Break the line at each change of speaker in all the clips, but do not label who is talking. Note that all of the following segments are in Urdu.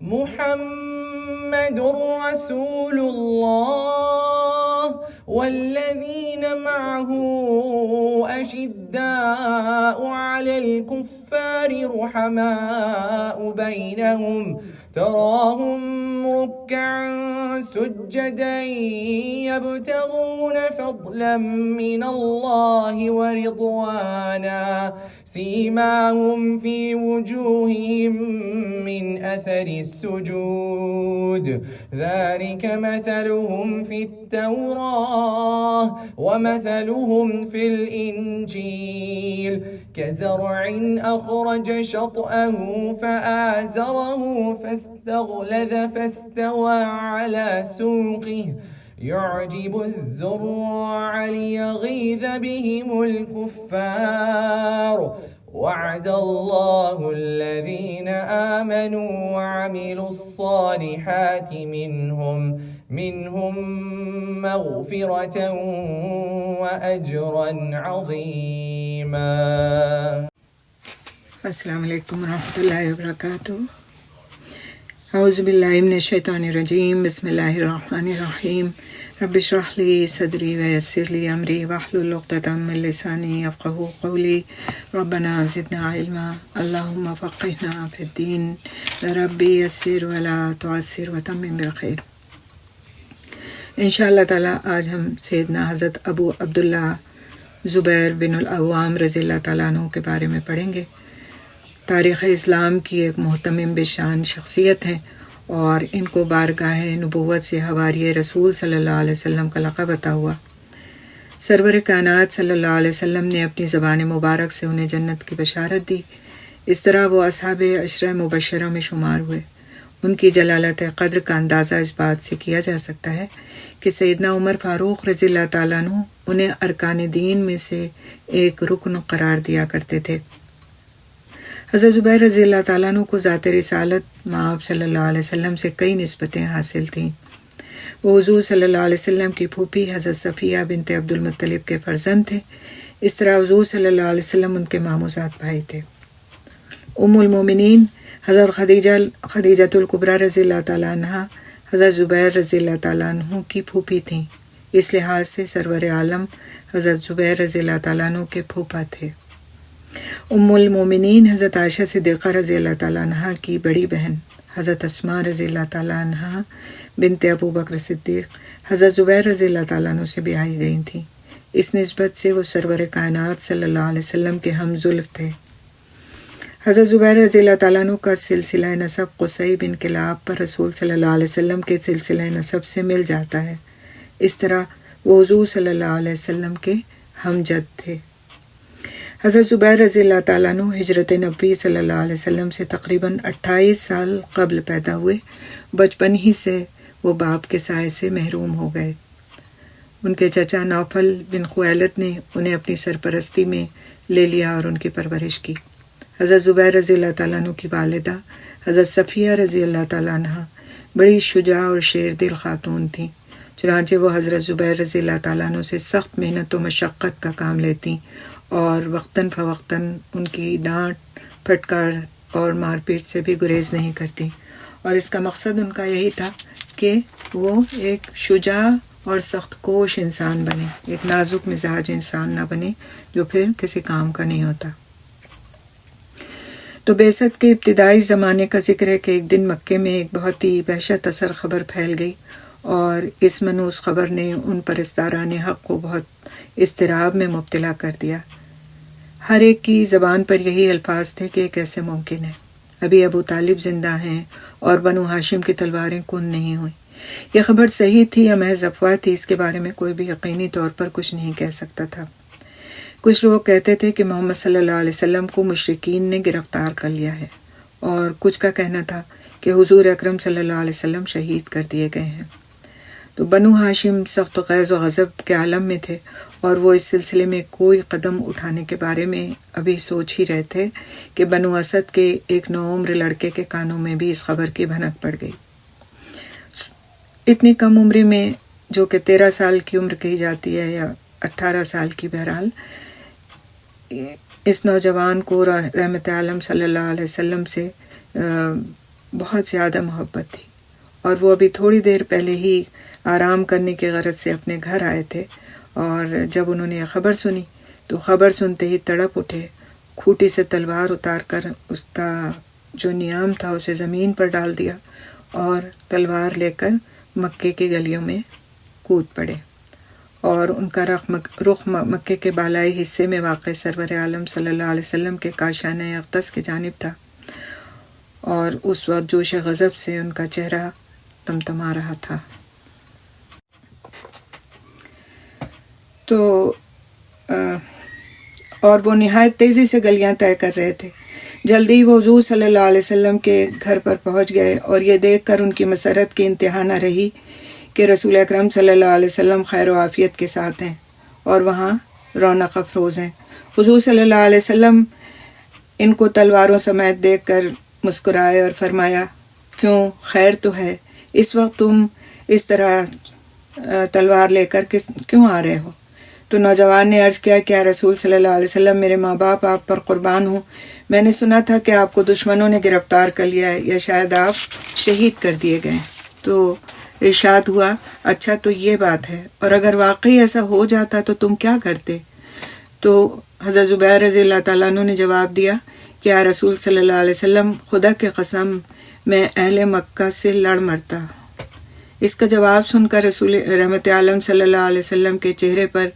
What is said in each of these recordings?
محمد رسول الله والذين معه أشداء على الكفار رحماء بينهم تراهم ركعا سجدا يبتغون فضلا من الله ورضوانا سيماهم في وجوههم من أثر السجود ذلك مثلهم في التوراة ومثلهم في الإنجيل كزرع أخرج شطأه فآزره فاستغلظ فاستوى على سوقه يعجب الزراع ليغيظ بهم الكفار وعد الله الذين آمنوا وعملوا الصالحات منهم مغفرة وأجرا عظيما.
السلام علیکم ورحمۃ اللہ وبرکاتہ. اعوذ باللہ من الشیطان الرجیم. بسم اللہ الرحمن الرحیم. رب اشرح لی صدری ویسر لی امری واحلل عقدۃ من لسانی یفقہوا قولی. ربنا زدنا علما اللہم فقہنا فی الدین. ربی یسر ولا تعسر وتمم بالخیر. انشاءاللہ تعالی آج ہم سیدنا حضرت ابو عبداللہ زبیر بن العوام رضی اللہ تعالیٰ عنہ کے بارے میں پڑھیں گے. تاریخ اسلام کی ایک محتمم بشان شخصیت ہیں اور ان کو بارگاہ نبوت سے حواری رسول صلی اللہ علیہ وسلم کا لقب عطا ہوا. سرور کائنات صلی اللہ علیہ وسلم نے اپنی زبان مبارک سے انہیں جنت کی بشارت دی. اس طرح وہ اصحاب عشرہ مبشرہ میں شمار ہوئے. ان کی جلالت قدر کا اندازہ اس بات سے کیا جا سکتا ہے کہ سیدنا عمر فاروق رضی اللہ تعالیٰ عنہ انہیں ارکان دین میں سے ایک رکن قرار دیا کرتے تھے. حضرت زبیر رضی اللہ تعالیٰ عنہ کو ذات رسالت مآب صلی اللہ علیہ وسلم سے کئی نسبتیں حاصل تھیں. وہ حضور صلی اللہ علیہ وسلم کی پھوپھی حضرت صفیہ بنت عبد المطلب کے فرزند تھے. اس طرح حضور صلی اللہ علیہ وسلم ان کے ماموزاد بھائی تھے. ام المومنین حضرت خدیجۃ الکبریٰ رضی اللہ تعالیٰ عنہ حضرت زبیر رضی اللہ تعالیٰ عنہ کی پھوپھی تھیں. اس لحاظ سے سرور عالم حضرت زبیر رضی اللہ تعالیٰ عنہ کے پھوپھا تھے. ام المومنین حضرت عائشہ صدیقہ رضی اللہ تعالیٰ عنہ کی بڑی بہن حضرت اسماء رضی اللہ تعالیٰ عنہ بنت ابو بکر صدیق حضرت زبیر رضی اللہ تعالیٰ عنہ سے بیاہی گئی تھیں. اس نسبت سے وہ سرور کائنات صلی اللہ علیہ وسلم کے ہم زلف تھے. حضرت زبیر رضی اللہ تعالیٰ عنہ کا سلسلہ نسب قصی بن کلاب پر رسول صلی اللہ علیہ وسلم کے سلسلہ نسب سے مل جاتا ہے. اس طرح وہ حضور صلی اللہ علیہ وسلم کے ہم جد تھے. حضرت زبیر رضی اللہ تعالیٰ عنہ ہجرت نبی صلی اللہ علیہ وسلم سے تقریباً 28 سال قبل پیدا ہوئے. بچپن ہی سے وہ باپ کے سائے سے محروم ہو گئے. ان کے چچا نوفل بن خویلد نے انہیں اپنی سرپرستی میں لے لیا اور ان کی پرورش کی. حضرت زبیر رضی اللہ تعالیٰ عنہ کی والدہ حضرت صفیہ رضی اللہ تعالیٰ عنہ بڑی شجاع اور شیر دل خاتون تھیں. چنانچہ وہ حضرت زبیر رضی اللہ تعالیٰ عنہ سے سخت محنت و مشقت کا کام لیتی اور وقتاً فوقتاً ان کی ڈانٹ پھٹکار اور مار پیٹ سے بھی گریز نہیں کرتی. اور اس کا مقصد ان کا یہی تھا کہ وہ ایک شجاع اور سخت کوش انسان بنے، ایک نازک مزاج انسان نہ بنے جو پھر کسی کام کا نہیں ہوتا. تو بعثت کے ابتدائی زمانے کا ذکر ہے کہ ایک دن مکے میں ایک بہت ہی وحشت اثر خبر پھیل گئی اور اس منحوس خبر نے ان پرستاران حق کو بہت اضطراب میں مبتلا کر دیا. ہر ایک کی زبان پر یہی الفاظ تھے کہ کیسے ممکن ہے، ابھی ابو طالب زندہ ہیں اور بنو ہاشم کی تلواریں کن نہیں ہوئیں. یہ خبر صحیح تھی یا محض افواہ تھی، اس کے بارے میں کوئی بھی یقینی طور پر کچھ نہیں کہہ سکتا تھا. کچھ لوگ کہتے تھے کہ محمد صلی اللہ علیہ وسلم کو مشرکین نے گرفتار کر لیا ہے، اور کچھ کا کہنا تھا کہ حضور اکرم صلی اللہ علیہ وسلم شہید کر دیے گئے ہیں. تو بنو ہاشم سخت غیظ و غضب کے عالم میں تھے اور وہ اس سلسلے میں کوئی قدم اٹھانے کے بارے میں ابھی سوچ ہی رہے تھے کہ بنو اسد کے ایک نوعمر لڑکے کے کانوں میں بھی اس خبر کی بھنک پڑ گئی. اتنی کم عمری میں، جو کہ 13 سال کی عمر کہی جاتی ہے یا 18 سال کی، بہرحال اس نوجوان کو رحمت عالم صلی اللہ علیہ وسلم سے بہت زیادہ محبت تھی، اور وہ ابھی تھوڑی دیر پہلے ہی آرام کرنے کی غرض سے اپنے گھر آئے تھے، اور جب انہوں نے یہ خبر سنی تو خبر سنتے ہی تڑپ اٹھے، کھوٹی سے تلوار اتار کر اس کا جو نیام تھا اسے زمین پر ڈال دیا اور تلوار لے کر مکے کی گلیوں میں کود پڑے، اور ان کا رخ مکے کے بالائی حصے میں واقع سرور عالم صلی اللہ علیہ وسلم کے کاشانہ اقدس کی جانب تھا، اور اس وقت جوش غضب سے ان کا چہرہ تمتما رہا تھا۔ تو اور وہ نہایت تیزی سے گلیاں طے کر رہے تھے۔ جلدی وہ حضور صلی اللہ علیہ وسلم کے گھر پر پہنچ گئے، اور یہ دیکھ کر ان کی مسرت کی انتہا نہ رہی کہ رسول اکرم صلی اللہ علیہ وسلم خیر و عافیت کے ساتھ ہیں اور وہاں رونق افروز ہیں۔ حضور صلی اللہ علیہ وسلم ان کو تلواروں سمیت دیکھ کر مسکرائے اور فرمایا، کیوں، خیر تو ہے؟ اس وقت تم اس طرح تلوار لے کر کیوں آ رہے ہو؟ تو نوجوان نے عرض کیا کہ رسول صلی اللہ علیہ وسلم، میرے ماں باپ آپ پر قربان ہوں، میں نے سنا تھا کہ آپ کو دشمنوں نے گرفتار کر لیا ہے، یا شاید آپ شہید کر دیے گئے۔ تو ارشاد ہوا، اچھا تو یہ بات ہے، اور اگر واقعی ایسا ہو جاتا تو تم کیا کرتے؟ تو حضرت زبیر رضی اللہ تعالیٰ عنہ نے جواب دیا کہ یا رسول صلی اللہ علیہ وسلم، خدا کی قسم میں اہل مکہ سے لڑ مرتا۔ اس کا جواب سن کر رسول رحمت عالم صلی اللہ علیہ وسلم کے چہرے پر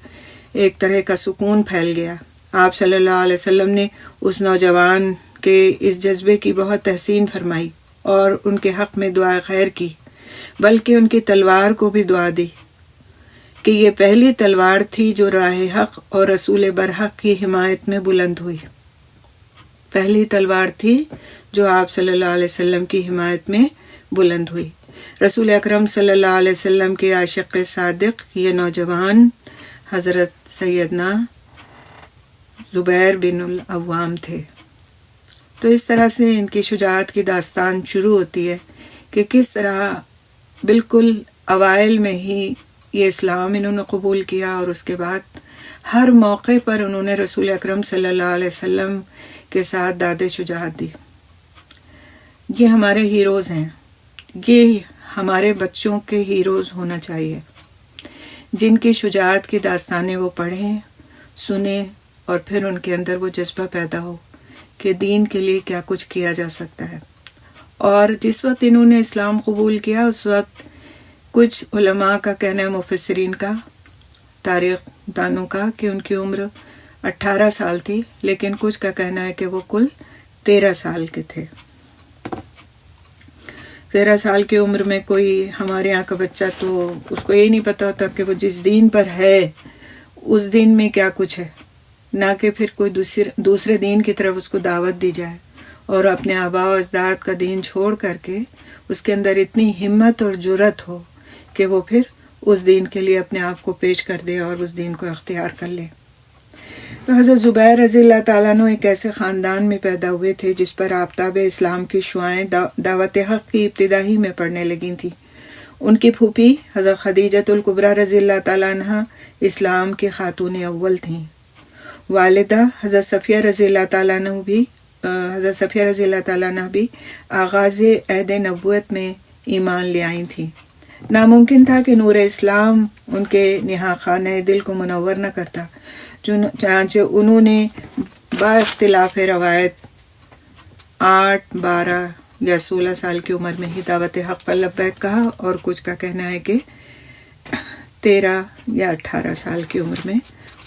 ایک طرح کا سکون پھیل گیا۔ آپ صلی اللہ علیہ وسلم نے اس نوجوان کے اس جذبے کی بہت تحسین فرمائی اور ان کے حق میں دعا خیر کی، بلکہ ان کی تلوار کو بھی دعا دی کہ یہ پہلی تلوار تھی جو راہ حق اور رسول برحق کی حمایت میں بلند ہوئی، پہلی تلوار تھی جو آپ صلی اللہ علیہ وسلم کی حمایت میں بلند ہوئی۔ رسول اکرم صلی اللہ علیہ وسلم کے عاشق صادق یہ نوجوان حضرت سیدنا زبیر بن العوام تھے۔ تو اس طرح سے ان کی شجاعت کی داستان شروع ہوتی ہے کہ کس طرح بالکل اوائل میں ہی یہ اسلام انہوں نے قبول کیا، اور اس کے بعد ہر موقع پر انہوں نے رسول اکرم صلی اللہ علیہ وسلم کے ساتھ داد شجاعت دی۔ یہ ہمارے ہیروز ہیں، یہ ہمارے بچوں کے ہیروز ہونا چاہیے، جن کی شجاعت کی داستانیں وہ پڑھیں، سنیں، اور پھر ان کے اندر وہ جذبہ پیدا ہو کہ دین کے لیے کیا کچھ کیا جا سکتا ہے۔ اور جس وقت انہوں نے اسلام قبول کیا اس وقت کچھ علماء کا کہنا ہے، مفسرین کا، تاریخ دانوں کا، کہ ان کی عمر 18 سال تھی، لیکن کچھ کا کہنا ہے کہ وہ کل 13 سال کے تھے۔ 13 سال کی عمر میں کوئی ہمارے یہاں کا بچہ تو اس کو یہ نہیں پتا ہوتا کہ وہ جس دین پر ہے اس دین میں کیا کچھ ہے، نہ کہ پھر کوئی دوسرے دین کی طرف اس کو دعوت دی جائے، اور اپنے آباء و اجداد کا دین چھوڑ کر کے اس کے اندر اتنی ہمت اور جرأت ہو کہ وہ پھر اس دین کے لیے اپنے آپ کو پیش کر دے اور اس دین کو اختیار کر لے۔ تو حضرت زبیر رضی اللہ تعالیٰ عنہ ایک ایسے خاندان میں پیدا ہوئے تھے جس پر آفتاب اسلام کی شعاعیں دعوت حق کی ابتدا ہی میں پڑنے لگی تھیں۔ ان کی پھوپھی حضرت خدیجۃ الکبریٰ رضی اللہ تعالیٰ عنہ اسلام کی خاتون اول تھیں۔ والدہ حضرت صفیہ رضی اللہ تعالیٰ عنہ بھی آغاز عہد نبوت میں ایمان لے آئی تھیں۔ ناممکن تھا کہ نور اسلام ان کے نہا خانہ دل کو منور نہ کرتا، چنانچہ انہوں نے با اختلاف روایت 8، 12 یا 16 سال کی عمر میں ہی دعوت حق پر لبیک کہا، اور کچھ کا کہنا ہے کہ 13 یا 18 سال کی عمر میں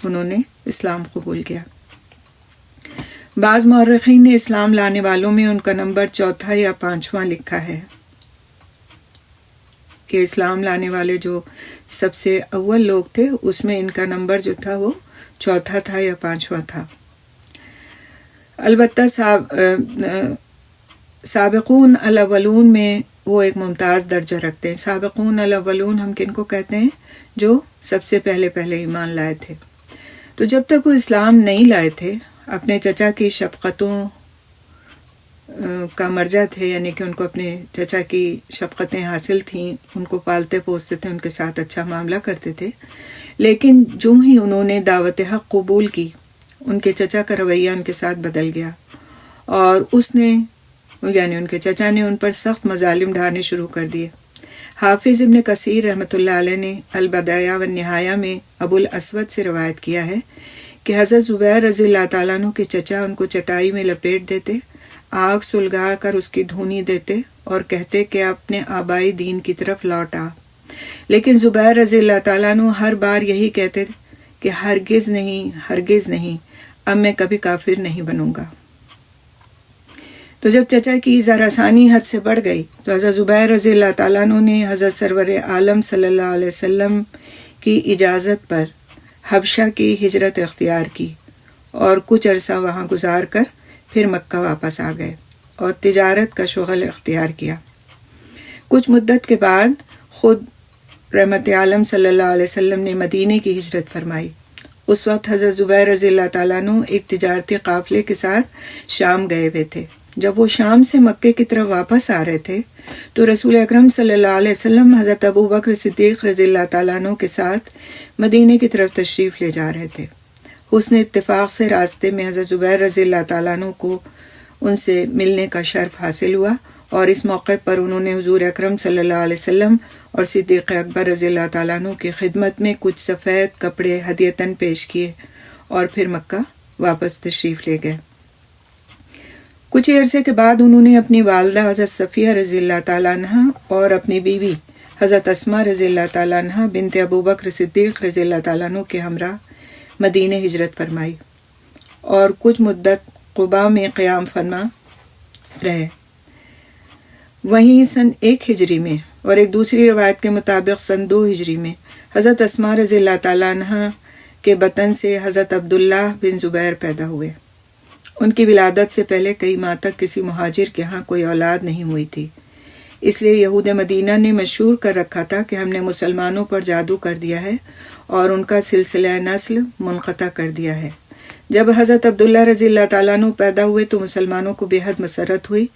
انہوں نے اسلام قبول کیا۔ بعض مورخین نے اسلام لانے والوں میں ان کا نمبر 4 یا 5واں لکھا ہے کہ اسلام لانے والے جو سب سے اول لوگ تھے اس میں ان کا نمبر جو تھا وہ 4 تھا یا 5واں تھا۔ البتہ سابقون الاولون میں وہ ایک ممتاز درجہ رکھتے ہیں۔ سابقون الاولون ہم کن کو کہتے ہیں؟ جو سب سے پہلے ایمان لائے تھے۔ تو جب تک وہ اسلام نہیں لائے تھے اپنے چچا کی شفقتوں کا مرجع تھے، یعنی کہ ان کو اپنے چچا کی شفقتیں حاصل تھیں، ان کو پالتے پوستے تھے، ان کے ساتھ اچھا معاملہ کرتے تھے، لیکن جو ہی انہوں نے دعوت حق قبول کی ان کے چچا کا رویہ ان کے ساتھ بدل گیا، اور اس نے یعنی ان کے چچا نے ان پر سخت مظالم ڈھانے شروع کر دیے۔ حافظ ابن کثیر رحمۃ اللہ علیہ نے البدایہ والنہایہ میں ابو الاسود سے روایت کیا ہے کہ حضرت زبیر رضی اللہ تعالیٰ عنہ کے چچا ان کو چٹائی میں لپیٹ دیتے، آگ سلگا کر اس کی دھونی دیتے اور کہتے کہ اپنے آبائی دین کی طرف لوٹ آ، لیکن زبیر رضی اللہ تعالیٰ عنہ ہر بار یہی کہتے کہ ہرگز نہیں، ہرگز نہیں، اب میں کبھی کافر نہیں بنوں گا۔ تو جب چچا کی زراسانی حد سے بڑھ گئی تو حضرت زبیر رضی اللہ تعالیٰ عنہ نے حضرت سرور عالم صلی اللہ علیہ وسلم کی اجازت پر حبشہ کی ہجرت اختیار کی اور کچھ عرصہ وہاں گزار کر پھر مکہ واپس آ گئے اور تجارت کا شغل اختیار کیا۔ کچھ مدت کے بعد خود رحمت عالم صلی اللہ علیہ وسلم نے مدینے کی ہجرت فرمائی۔ اس وقت حضرت زبیر رضی اللہ تعالیٰ عنہ ایک تجارتی قافلے کے ساتھ شام گئے ہوئے تھے۔ جب وہ شام سے مکے کی طرف واپس آ رہے تھے تو رسول اکرم صلی اللہ علیہ وسلم حضرت ابو بکر صدیق رضی اللہ تعالیٰ عنہ کے ساتھ مدینے کی طرف تشریف لے جا رہے تھے۔ حسن اتفاق سے راستے میں حضرت زبیر رضی اللہ تعالیٰ عنہ کو ان سے ملنے کا شرف حاصل ہوا، اور اس موقع پر انہوں نے حضور اکرم صلی اللہ علیہ وسلم اور صدیق اکبر رضی اللہ تعالیٰ عنہ کی خدمت میں کچھ سفید کپڑے ہدیتاً پیش کیے اور پھر مکہ واپس تشریف لے گئے۔ کچھ عرصے کے بعد انہوں نے اپنی والدہ حضرت صفیہ رضی اللہ تعالیٰ عنہ اور اپنی بیوی حضرت اسماء رضی اللہ تعالیٰ عنہ بنت ابو بکر صدیق رضی اللہ تعالیٰ عنہ کے ہمراہ مدینہ ہجرت فرمائی اور کچھ مدت قباء میں قیام فرما رہے۔ وہیں سن 1 ہجری میں اور ایک دوسری روایت کے مطابق سن 2 ہجری میں حضرت اسماء رضی اللہ تعالیٰ عنہ کے بطن سے حضرت عبداللہ بن زبیر پیدا ہوئے۔ ان کی ولادت سے پہلے کئی ماہ تک کسی مہاجر کے ہاں کوئی اولاد نہیں ہوئی تھی، اس لیے یہود مدینہ نے مشہور کر رکھا تھا کہ ہم نے مسلمانوں پر جادو کر دیا ہے اور ان کا سلسلہ نسل منقطع کر دیا ہے۔ جب حضرت عبداللہ رضی اللہ تعالیٰ عنہ پیدا ہوئے تو مسلمانوں کو بے حد مسرت ہوئی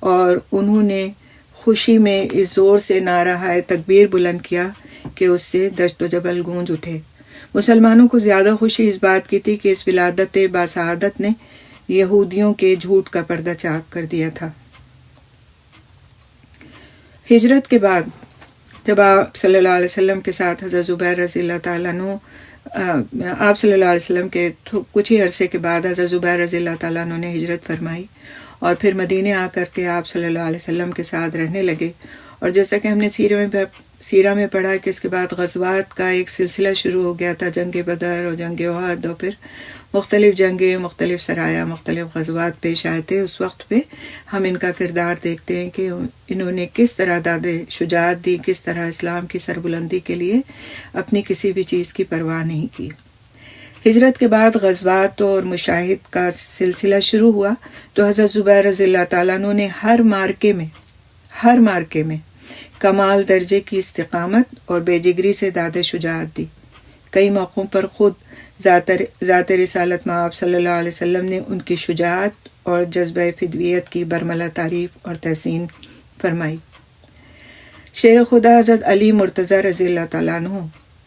اور انہوں نے خوشی میں اس زور سے نعرہ تکبیر بلند کیا کہ اس سے دشت و جبل گونج اٹھے۔ مسلمانوں کو زیادہ خوشی اس بات کی تھی کہ اس ولادت باسعادت نے یہودیوں کے جھوٹ کا پردہ چاک کر دیا تھا۔ ہجرت کے بعد جب آپ صلی اللہ علیہ وسلم کے ساتھ حضرت زبیر رضی اللہ تعالیٰ عنہ آپ صلی اللہ علیہ وسلم کے کچھ ہی عرصے کے بعد حضرت زبیر رضی اللہ تعالیٰ عنہ نے ہجرت فرمائی اور پھر مدینے آ کر کے آپ صلی اللہ علیہ وسلم کے ساتھ رہنے لگے، اور جیسا کہ ہم نے سیرہ میں پڑھا کہ اس کے بعد غزوات کا ایک سلسلہ شروع ہو گیا تھا، جنگ بدر اور جنگ احد، اور پھر مختلف جنگیں، مختلف سرایا، مختلف غزوات پیش آئے تھے۔ اس وقت پہ ہم ان کا کردار دیکھتے ہیں کہ انہوں نے کس طرح شجاعت دی، کس طرح اسلام کی سربلندی کے لیے اپنی کسی بھی چیز کی پرواہ نہیں کی۔ ہجرت کے بعد غزوات اور مشاہد کا سلسلہ شروع ہوا تو حضرت زبیر رضی اللہ تعالیٰ عنہ نے ہر مارکے میں کمال درجے کی استقامت اور بے جگری سے داد شجاعت دی۔ کئی موقعوں پر خود ذات رسالت مآب صلی اللہ علیہ وسلم نے ان کی شجاعت اور جذبہ فدویت کی برملا تعریف اور تحسین فرمائی۔ شیر خدا حضرت علی مرتضیٰ رضی اللہ تعالیٰ عنہ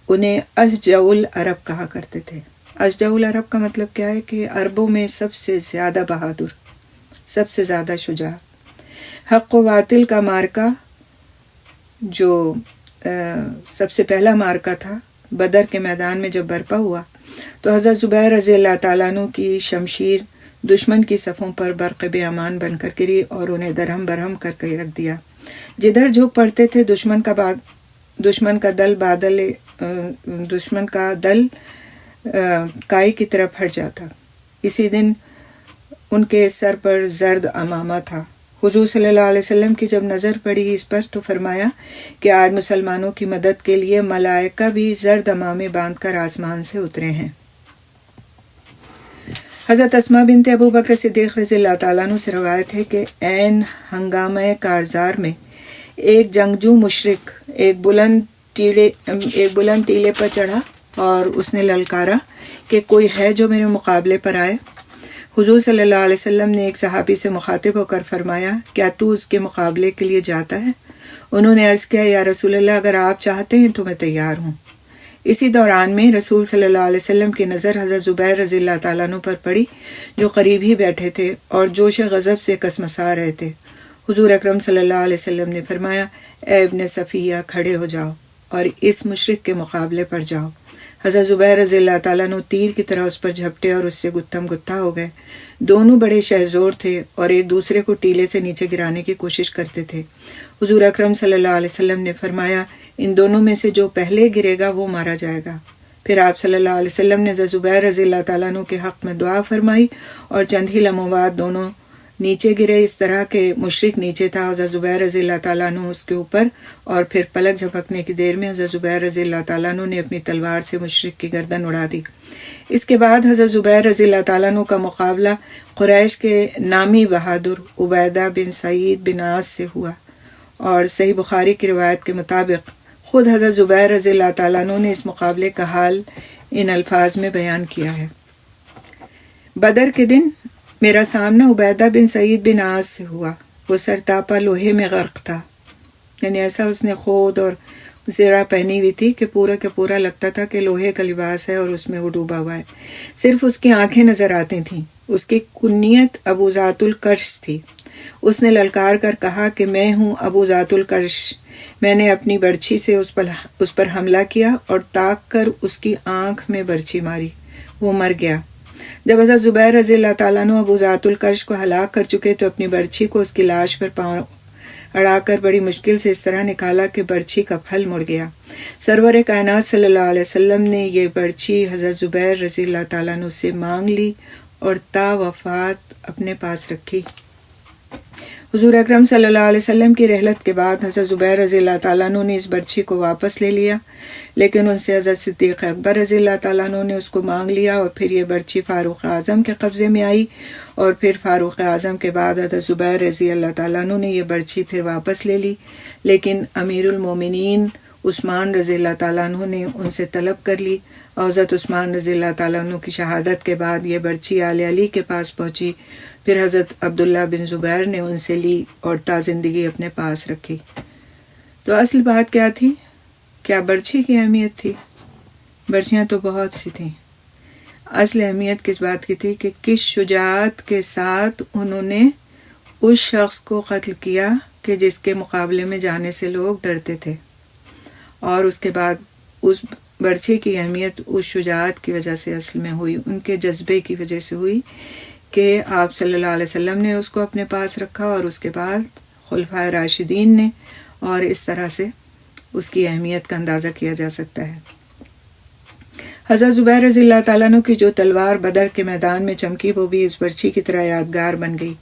انہیں اشجع العرب کہا کرتے تھے۔ اشجع العرب کا مطلب کیا ہے کہ عربوں میں سب سے زیادہ بہادر، سب سے زیادہ شجاع۔ حق و باطل کا مارکہ جو سب سے پہلا مارکہ تھا بدر کے میدان میں جب برپا ہوا تو حضرت زبیر رضی اللہ تعالیٰ عنہ کی شمشیر دشمن کی صفوں پر برق امان بن کر گری اور انہیں درہم برہم کر کے رکھ دیا۔ جدھر جھک پڑتے تھے دشمن کا دل کائی کی طرف ہٹ جاتا۔ اسی دن ان کے سر پر زرد عمامہ تھا۔ حضور صلی اللہ علیہ وسلم کی جب نظر پڑی اس پر تو فرمایا کہ آج مسلمانوں کی مدد کے لیے ملائکہ بھی زرد عمامے باندھ کر آسمان سے اترے ہیں۔ حضرت اسماء بنت ابو بکر صدیق رضی اللہ تعالیٰ عنہ سے روایت ہے کہ عین ہنگامہ کارزار میں ایک جنگجو مشرک ایک بلند ٹیلے پر چڑھا اور اس نے للکارا کہ کوئی ہے جو میرے مقابلے پر آئے۔ حضور صلی اللہ علیہ وسلم نے ایک صحابی سے مخاطب ہو کر فرمایا کیا تو اس کے مقابلے کے لیے جاتا ہے؟ انہوں نے عرض کیا یا رسول اللہ اگر آپ چاہتے ہیں تو میں تیار ہوں۔ اسی دوران میں رسول صلی اللہ علیہ وسلم کی نظر حضرت زبیر رضی اللہ تعالیٰ عنہ پر پڑی جو قریب ہی بیٹھے تھے اور جوش غضب سے کسمسا رہے تھے۔ حضور اکرم صلی اللہ علیہ وسلم نے فرمایا، اے ابن صفیہ کھڑے ہو جاؤ اور اس مشرک کے مقابلے پر جاؤ۔ حضرت زبیر رضی اللہ تعالیٰ عنہ تیر کی طرح اس پر جھپٹے اور اس سے گتھم گتھا ہو گئے۔ دونوں بڑے شہزور تھے اور ایک دوسرے کو ٹیلے سے نیچے گرانے کی کوشش کرتے تھے۔ حضور اکرم صلی اللہ علیہ وسلم نے فرمایا، ان دونوں میں سے جو پہلے گرے گا وہ مارا جائے گا۔ پھر آپ صلی اللہ علیہ وسلم نے حضرت زبیر رضی اللہ تعالیٰ عنہ کے حق میں دعا فرمائی اور چند ہی لمحوں بعد دونوں نیچے گرے، اس طرح کہ مشرک نیچے تھا، حضرت زبیر رضی اللہ تعالیٰ عنہ اس کے اوپر، اور پھر پلک جھپکنے کی دیر میں حضرت زبیر رضی اللہ تعالیٰ عنہ نے اپنی تلوار سے مشرک کی گردن اڑا دی۔ اس کے بعد حضرت زبیر رضی اللہ تعالیٰ عنہ کا مقابلہ قریش کے نامی بہادر عبیدہ بن سعید بن عاص سے ہوا، اور صحیح بخاری کی روایت کے مطابق خود حضرت زبیر رضی اللہ تعالیٰ عنہ نے اس مقابلے کا حال ان الفاظ میں بیان کیا ہے۔ بدر کے دن میرا سامنا عبیدہ بن سعید بن عاص سے ہوا، وہ سرتاپا لوہے میں غرق تھا، یعنی ایسا اس نے خود اور زرہ پہنی ہوئی تھی کہ پورا کے پورا لگتا تھا کہ لوہے کا لباس ہے اور اس میں وہ ڈوبا ہوا ہے، صرف اس کی آنکھیں نظر آتی تھیں۔ اس کی کنیت ابو ذات القرش تھی۔ اس نے للکار کر کہا کہ میں ہوں ابو ذات القرش۔ میں نے اپنی برچھی سے اس پر حملہ کیا اور تاک کر اس کی آنکھ میں برچھی ماری، وہ مر گیا۔ جب حضرت زبیر رضی اللہ تعالیٰ عنہ ابو ذات القرش کو ہلاک کر چکے تو اپنی برچھی کو اس کی لاش پر پاؤں اڑا کر بڑی مشکل سے اس طرح نکالا کہ برچھی کا پھل مڑ گیا۔ سرور کائنات صلی اللہ علیہ وسلم نے یہ برچھی حضرت زبیر رضی اللہ تعالیٰ عنہ سے مانگ لی اور تا وفات اپنے پاس رکھی۔ حضور اکرم صلی اللہ علیہ وسلم کی رحلت کے بعد حضرت زبیر رضی اللہ تعالیٰ عنہ نے اس برچھی کو واپس لے لیا، لیکن ان سے حضرت صدیق اکبر رضی اللہ تعالیٰ عنہ نے اس کو مانگ لیا، اور پھر یہ برچھی فاروق اعظم کے قبضے میں آئی، اور پھر فاروق اعظم کے بعد حضرت زبیر رضی اللہ تعالیٰ عنہ نے یہ برچھی پھر واپس لے لی، لیکن امیر المومنین عثمان رضی اللہ تعالیٰ عنہ نے ان سے طلب کر لی، اور حضرت عثمان رضی اللہ تعالیٰ عنہ کی شہادت کے بعد یہ برچھی آل علی کے پاس پہنچی۔ پھر حضرت عبداللہ بن زبیر نے ان سے لی اور تا زندگی اپنے پاس رکھی۔ تو اصل بات کیا تھی؟ کیا برچھی کی اہمیت تھی؟ برچیاں تو بہت سی تھیں۔ اصل اہمیت کس بات کی تھی کہ کس شجاعت کے ساتھ انہوں نے اس شخص کو قتل کیا کہ جس کے مقابلے میں جانے سے لوگ ڈرتے تھے، اور اس کے بعد اس برچھی کی اہمیت اس شجاعت کی وجہ سے اصل میں ہوئی، ان کے جذبے کی وجہ سے ہوئی کہ آپ صلی اللہ علیہ وسلم نے اس کو اپنے پاس رکھا، اور اس کے بعد خلفائے راشدین نے، اور اس طرح سے اس کی اہمیت کا اندازہ کیا جا سکتا ہے۔ حضرت زبیر رضی اللہ تعالیٰ عنہ کی جو تلوار بدر کے میدان میں چمکی وہ بھی اس برچھی کی طرح یادگار بن گئی۔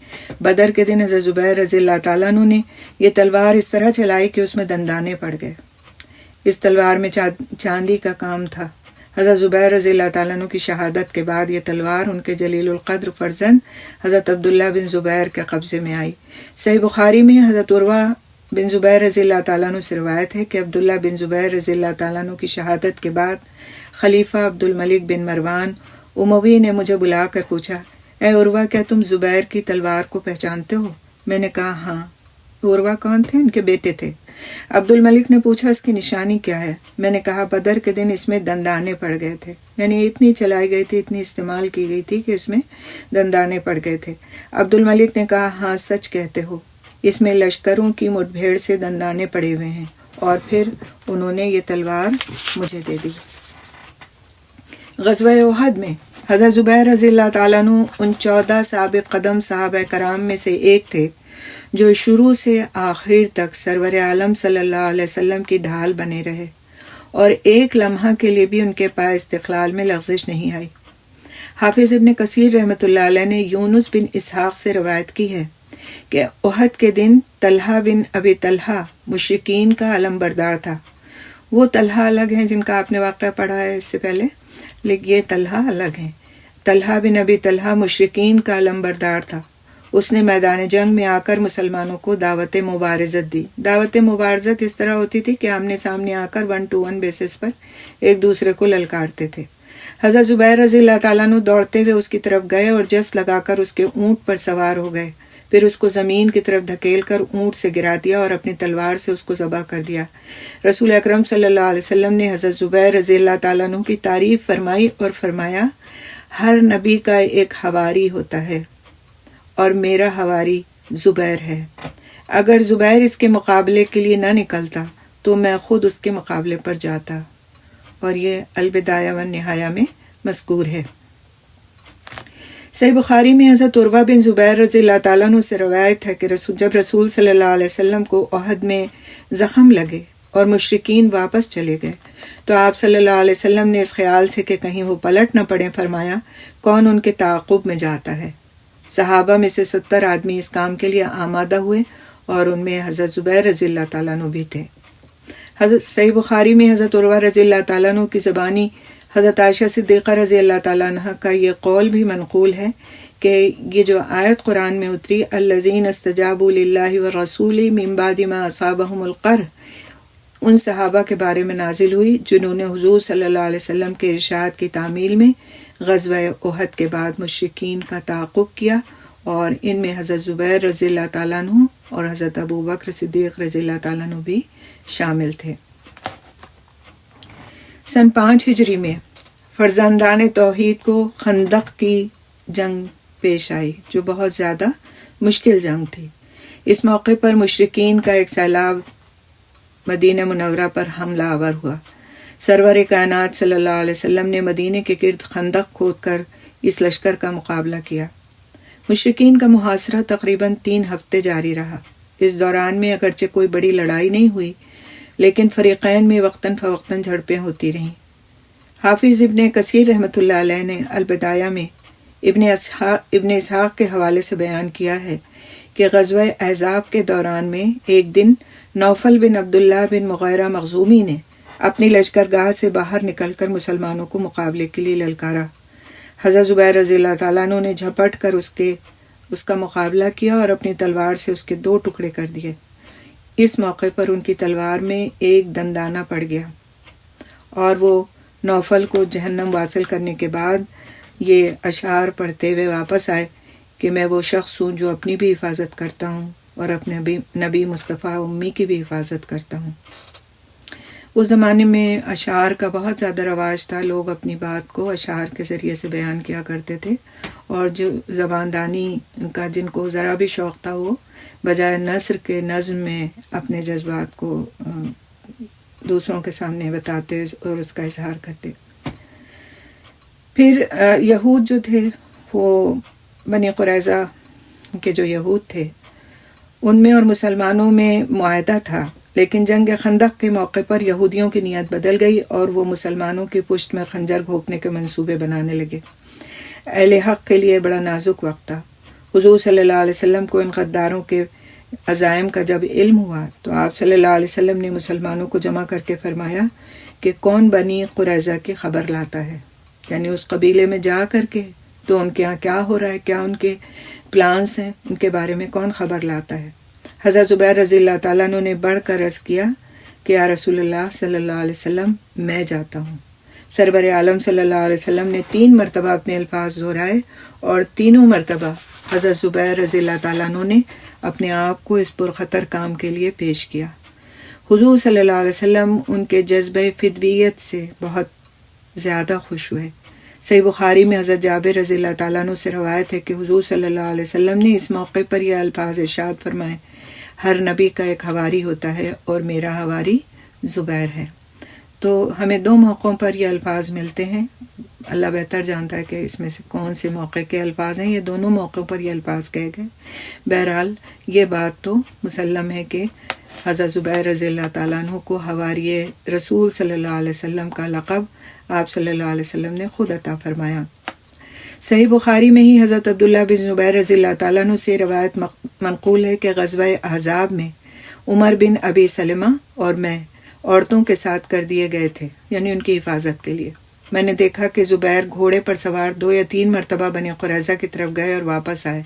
بدر کے دن حضرت زبیر رضی اللہ تعالیٰ عنہ نے یہ تلوار اس طرح چلائی کہ اس میں دندانے پڑ گئے۔ اس تلوار میں چاندی کا کام تھا۔ حضرت زبیر رضی اللہ تعالیٰ عنہ کی شہادت کے بعد یہ تلوار ان کے جلیل القدر فرزند حضرت عبداللہ بن زبیر کے قبضے میں آئی۔ صحیح بخاری میں حضرت عروہ بن زبیر رضی اللہ تعالیٰ عنہ سے روایت ہے کہ عبداللہ بن زبیر رضی اللہ تعالیٰ عنہ کی شہادت کے بعد خلیفہ عبد الملک بن مروان اموی نے مجھے بلا کر پوچھا، اے عروہ کیا تم زبیر کی تلوار کو پہچانتے ہو؟ میں نے کہا ہاں۔ عروہ کون تھے؟ ان کے بیٹے تھے۔ عبد الملک نے پوچھا اس کی نشانی کیا ہے؟ میں نے کہا بدر کے دن اس میں دندانے پڑ گئے تھے، یعنی اتنی چلائی گئی تھی، اتنی استعمال کی گئی تھی کہ اس میں دندانے پڑ گئے تھے۔ عبد الملک نے کہا ہاں سچ کہتے ہو، اس میں لشکروں کی مٹ بھیڑ سے دندانے پڑے ہوئے ہیں، اور پھر انہوں نے یہ تلوار مجھے دے دی۔ غزوہ احد میں حضرت زبیر رضی اللہ تعالیٰ عنہ ان 14 ثابت قدم صحابہ کرام میں سے ایک تھے جو شروع سے آخر تک سرور عالم صلی اللہ علیہ وسلم کی ڈھال بنے رہے، اور ایک لمحہ کے لیے بھی ان کے پاس استقلال میں لغزش نہیں آئی۔ حافظ ابن کثیر رحمۃ اللہ علیہ نے یونس بن اسحاق سے روایت کی ہے کہ احد کے دن طلحہ بن ابی طلحہ مشرکین کا علم بردار تھا۔ وہ طلحہ الگ ہیں جن کا آپ نے واقعہ پڑھا ہے اس سے پہلے، لیکن یہ طلحہ الگ ہیں۔ طلحہ بن ابی طلحہ مشرکین کا علم بردار تھا۔ اس نے میدان جنگ میں آ کر مسلمانوں کو دعوت مبارزت دی۔ دعوت مبارزت اس طرح ہوتی تھی کہ آمنے سامنے آ کر 1 to 1 بیسس پر ایک دوسرے کو للکارتے تھے۔ حضرت زبیر رضی اللہ تعالیٰ عنہ دوڑتے ہوئے اس کی طرف گئے اور جس لگا کر اس کے اونٹ پر سوار ہو گئے، پھر اس کو زمین کی طرف دھکیل کر اونٹ سے گرا دیا اور اپنی تلوار سے اس کو ذبح کر دیا۔ رسول اکرم صلی اللہ علیہ وسلم نے حضرت زبیر رضی اللہ تعالیٰ عنہ کی تعریف فرمائی اور فرمایا، ہر نبی کا ایک حواری ہوتا ہے اور میرا حواری زبیر ہے۔ اگر زبیر اس کے مقابلے کے لیے نہ نکلتا تو میں خود اس کے مقابلے پر جاتا. اور یہ البدایہ والنہایہ میں مذکور ہے. صحیح بخاری میں حضرت عروہ بن زبیر رضی اللہ تعالیٰ عنہ سے روایت ہے کہ جب رسول صلی اللہ علیہ وسلم کو احد میں زخم لگے اور مشرکین واپس چلے گئے تو آپ صلی اللہ علیہ وسلم نے اس خیال سے کہ کہیں وہ پلٹ نہ پڑیں فرمایا کون ان کے تعاقب میں جاتا ہے. صحابہ میں سے 70 آدمی اس کام کے لیے آمادہ ہوئے اور ان میں حضرت زبیر رضی اللہ تعالیٰ عنہ بھی تھے. حضرت صحیح بخاری میں حضرت عروہ رضی اللہ تعالیٰ عنہ کی زبانی حضرت عائشہ صدیقہ رضی اللہ تعالیٰ عنہ کا یہ قول بھی منقول ہے کہ یہ جو آیت قرآن میں اتری الذین استجابوا للہ والرسول من بعد ما اصابہم القرح، ان صحابہ کے بارے میں نازل ہوئی جنہوں نے حضور صلی اللہ علیہ وسلم کے ارشاد کی تعمیل میں غزوہ احد کے بعد مشرکین کا تعاقب کیا، اور ان میں حضرت زبیر رضی اللہ تعالیٰ عنہ اور حضرت ابو بکر صدیق رضی اللہ تعالیٰ عنہ بھی شامل تھے. سن 5 ہجری میں فرزندان توحید کو خندق کی جنگ پیش آئی جو بہت زیادہ مشکل جنگ تھی. اس موقع پر مشرکین کا ایک سیلاب مدینہ منورہ پر حملہ آور ہوا. سرور کائنات صلی اللہ علیہ وسلم نے مدینے کے گرد خندق کھود کر اس لشکر کا مقابلہ کیا. مشرکین کا محاصرہ تقریباً 3 ہفتے جاری رہا. اس دوران میں اگرچہ کوئی بڑی لڑائی نہیں ہوئی لیکن فریقین میں وقتاً فوقتاً جھڑپیں ہوتی رہیں. حافظ ابن کثیر رحمۃ اللہ علیہ نے البدایہ میں ابن اسحاق کے حوالے سے بیان کیا ہے کہ غزوہ احزاب کے دوران میں ایک دن نوفل بن عبداللہ بن مغیرہ مخزومی نے اپنی لشکرگاہ سے باہر نکل کر مسلمانوں کو مقابلے کے لیے للکارا. حضرت زبیر رضی اللہ تعالیٰ عنہ نے جھپٹ کر اس کا مقابلہ کیا اور اپنی تلوار سے اس کے 2 ٹکڑے کر دیے. اس موقع پر ان کی تلوار میں ایک دندانہ پڑ گیا اور وہ نوفل کو جہنم واصل کرنے کے بعد یہ اشعار پڑھتے ہوئے واپس آئے کہ میں وہ شخص ہوں جو اپنی بھی حفاظت کرتا ہوں اور اپنے نبی مصطفیٰ امی کی بھی حفاظت کرتا ہوں. اس زمانے میں اشعار کا بہت زیادہ رواج تھا. لوگ اپنی بات کو اشعار کے ذریعے سے بیان کیا کرتے تھے اور جو زباندانی کا جن کو ذرا بھی شوق تھا وہ بجائے نثر کے نظم میں اپنے جذبات کو دوسروں کے سامنے بتاتے اور اس کا اظہار کرتے. پھر یہود جو تھے وہ بنی قریظہ کے جو یہود تھے ان میں اور مسلمانوں میں معاہدہ تھا، لیکن جنگ خندق کے موقع پر یہودیوں کی نیت بدل گئی اور وہ مسلمانوں کی پشت میں خنجر گھونپنے کے منصوبے بنانے لگے. اہل حق کے لیے بڑا نازک وقت تھا. حضور صلی اللہ علیہ وسلم کو ان غداروں کے عزائم کا جب علم ہوا تو آپ صلی اللہ علیہ وسلم نے مسلمانوں کو جمع کر کے فرمایا کہ کون بنی قریظہ کی خبر لاتا ہے، یعنی اس قبیلے میں جا کر کے تو ان کے یہاں کیا ہو رہا ہے، کیا ان کے پلانس ہیں، ان کے بارے میں کون خبر لاتا ہے. حضرت زبیر رضی اللہ تعالیٰ عنہ نے بڑھ کر عرض کیا کہ یا رسول اللہ صلی اللہ علیہ وسلم میں جاتا ہوں. سرور عالم صلی اللہ علیہ وسلم نے 3 مرتبہ اپنے الفاظ دہرائے اور تینوں مرتبہ حضرت زبیر رضی اللہ تعالیٰ عنہ نے اپنے آپ کو اس پرخطر کام کے لیے پیش کیا. حضور صلی اللہ علیہ وسلم ان کے جذبہ فدویت سے بہت زیادہ خوش ہوئے. صحیح بخاری میں حضرت جابر رضی اللہ تعالیٰ عنہ سے روایت ہے کہ حضور صلی اللہ علیہ وسلم نے اس موقع پر یہ الفاظ ارشاد فرمائے ہر نبی کا ایک حواری ہوتا ہے اور میرا حواری زبیر ہے. تو ہمیں 2 موقعوں پر یہ الفاظ ملتے ہیں. اللہ بہتر جانتا ہے کہ اس میں سے کون سے موقع کے الفاظ ہیں. یہ دونوں موقعوں پر یہ الفاظ کہے گئے. بہرحال یہ بات تو مسلم ہے کہ حضرت زبیر رضی اللہ تعالیٰ عنہ کو حواری رسول صلی اللہ علیہ وسلم کا لقب آپ صلی اللہ علیہ وسلم نے خود عطا فرمایا. صحیح بخاری میں ہی حضرت عبداللہ بن زبیر رضی اللہ تعالیٰ عنہ سے روایت منقول ہے کہ غزوہ احزاب میں عمر بن ابی سلمہ اور میں عورتوں کے ساتھ کر دیے گئے تھے، یعنی ان کی حفاظت کے لیے. میں نے دیکھا کہ زبیر گھوڑے پر سوار 2 یا 3 مرتبہ بنی قریظہ کی طرف گئے اور واپس آئے.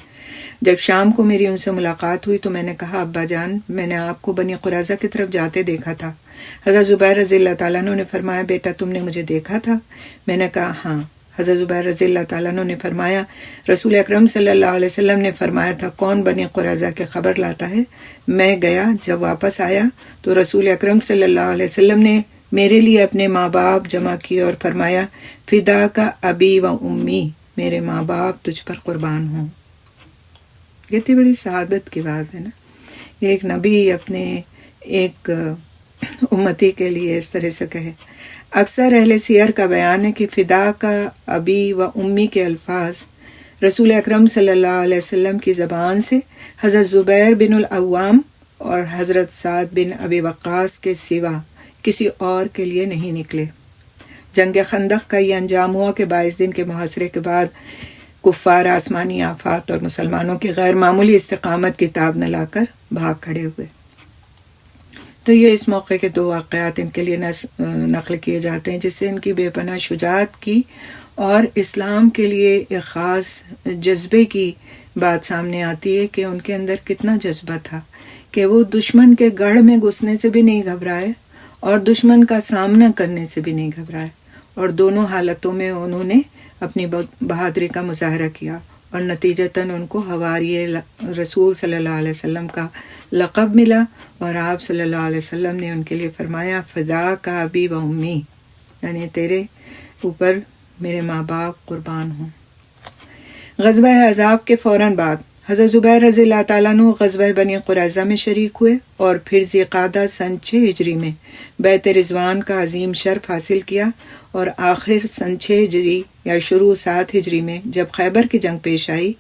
جب شام کو میری ان سے ملاقات ہوئی تو میں نے کہا ابا جان میں نے آپ کو بنی قریظہ کی طرف جاتے دیکھا تھا. حضرت زبیر رضی اللہ تعالیٰ عنہ نے فرمایا بیٹا تم نے مجھے دیکھا تھا؟ میں نے کہا ہاں. حضرت زبیر رضی اللہ تعالیٰ عنہ نے فرمایا رسول اکرم صلی اللہ علیہ وسلم نے فرمایا تھا کون بنی قریظہ کی خبر لاتا ہے. میں گیا، جب واپس آیا تو رسول اکرم صلی اللہ علیہ وسلم نے میرے لیے اپنے ماں باپ جمع کیے اور فرمایا فدا کا ابی و امی، میرے ماں باپ تجھ پر قربان ہوں. یہ تھی بڑی سعادت کی بات ہے نا ایک نبی اپنے ایک امتی کے لیے اس طرح سے کہے. اکثر اہل سیر کا بیان ہے کہ فدا کا ابی و امی کے الفاظ رسول اکرم صلی اللہ علیہ وسلم کی زبان سے حضرت زبیر بن العوام اور حضرت سعد بن ابی وقاص کے سوا کسی اور کے لیے نہیں نکلے. جنگ خندق کا یہ انجام ہوا کہ 22 دن کے محاصرے کے بعد کفار آسمانی آفات اور مسلمانوں کی غیر معمولی استقامت کی تاب نہ لا کر بھاگ کھڑے ہوئے. تو یہ اس موقع کے 2 واقعات ان کے لیے نقل کیے جاتے ہیں جس سے ان کی بے پناہ شجاعت کی اور اسلام کے لیے ایک خاص جذبے کی بات سامنے آتی ہے کہ ان کے اندر کتنا جذبہ تھا کہ وہ دشمن کے گڑھ میں گھسنے سے بھی نہیں گھبرائے اور دشمن کا سامنا کرنے سے بھی نہیں گھبرائے، اور دونوں حالتوں میں انہوں نے اپنی بہادری کا مظاہرہ کیا اور نتیجتاً ان کو حواری رسول صلی اللہ علیہ وسلم کا لقب ملا، اور آپ صلی اللہ علیہ وسلم نے ان کے لیے فرمایا فدا کا ابی و امی، یعنی تیرے اوپر میرے ماں باپ قربان ہوں. غزوہ احزاب کے فوراً بعد حضرت زبیر رضی اللہ تعالیٰ عنہ غزوہ بنی قریظہ میں شریک ہوئے اور پھر ذی-قعدہ سن 6 ہجری میں بیت رضوان کا عظیم شرف حاصل کیا، اور آخر سن 6 ہجری یا شروع 7 ہجری میں جب خیبر کی جنگ پیش آئی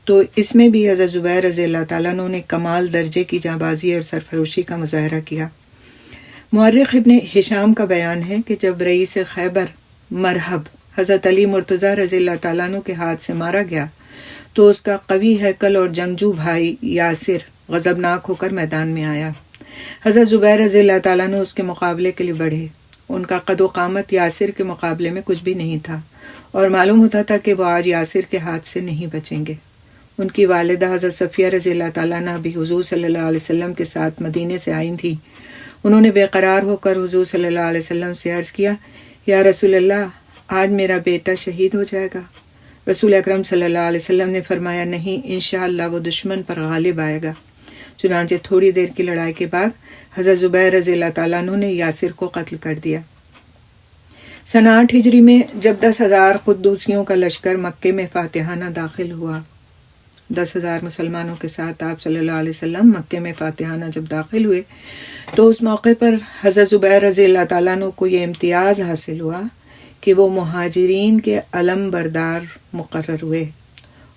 تو اس میں بھی حضرت زبیر رضی اللہ تعالیٰ عنہ نے کمال درجے کی جانبازی اور سرفروشی کا مظاہرہ کیا. مورخ ابن ہشام کا بیان ہے کہ جب رئیس خیبر مرحب حضرت علی مرتضیٰ رضی اللہ تعالیٰ عنہ کے ہاتھ سے مارا گیا تو اس کا قوی ہیکل اور جنگجو بھائی یاسر غضبناک ہو کر میدان میں آیا. حضرت زبیر رضی اللہ تعالیٰ عنہ اس کے مقابلے کے لیے بڑھے. ان کا قد و قامت یاسر کے مقابلے میں کچھ بھی نہیں تھا اور معلوم ہوتا تھا کہ وہ آج یاسر کے ہاتھ سے نہیں بچیں گے. ان کی والدہ حضرت صفیہ رضی اللہ تعالیٰ عنہ بھی حضور صلی اللہ علیہ وسلم کے ساتھ مدینے سے آئی تھی. انہوں نے بے قرار ہو کر حضور صلی اللہ علیہ وسلم سے عرض کیا، یا رسول اللہ، آج میرا بیٹا شہید ہو جائے گا. رسول اکرم صلی اللہ علیہ وسلم نے فرمایا، نہیں، انشاءاللہ وہ دشمن پر غالب آئے گا. چنانچہ تھوڑی دیر کی لڑائی کے بعد حضرت زبیر رضی اللہ تعالیٰ عنہ نے یاسر کو قتل کر دیا. سن 8 ہجری میں جب 10,000 قدوسیوں کا لشکر مکے میں فاتحانہ داخل ہوا، 10,000 مسلمانوں کے ساتھ آپ صلی اللہ علیہ وسلم مکے میں فاتحانہ جب داخل ہوئے تو اس موقع پر حضرت زبیر رضی اللہ تعالیٰ عنہ کو یہ امتیاز حاصل ہوا کہ وہ مہاجرین کے علم بردار مقرر ہوئے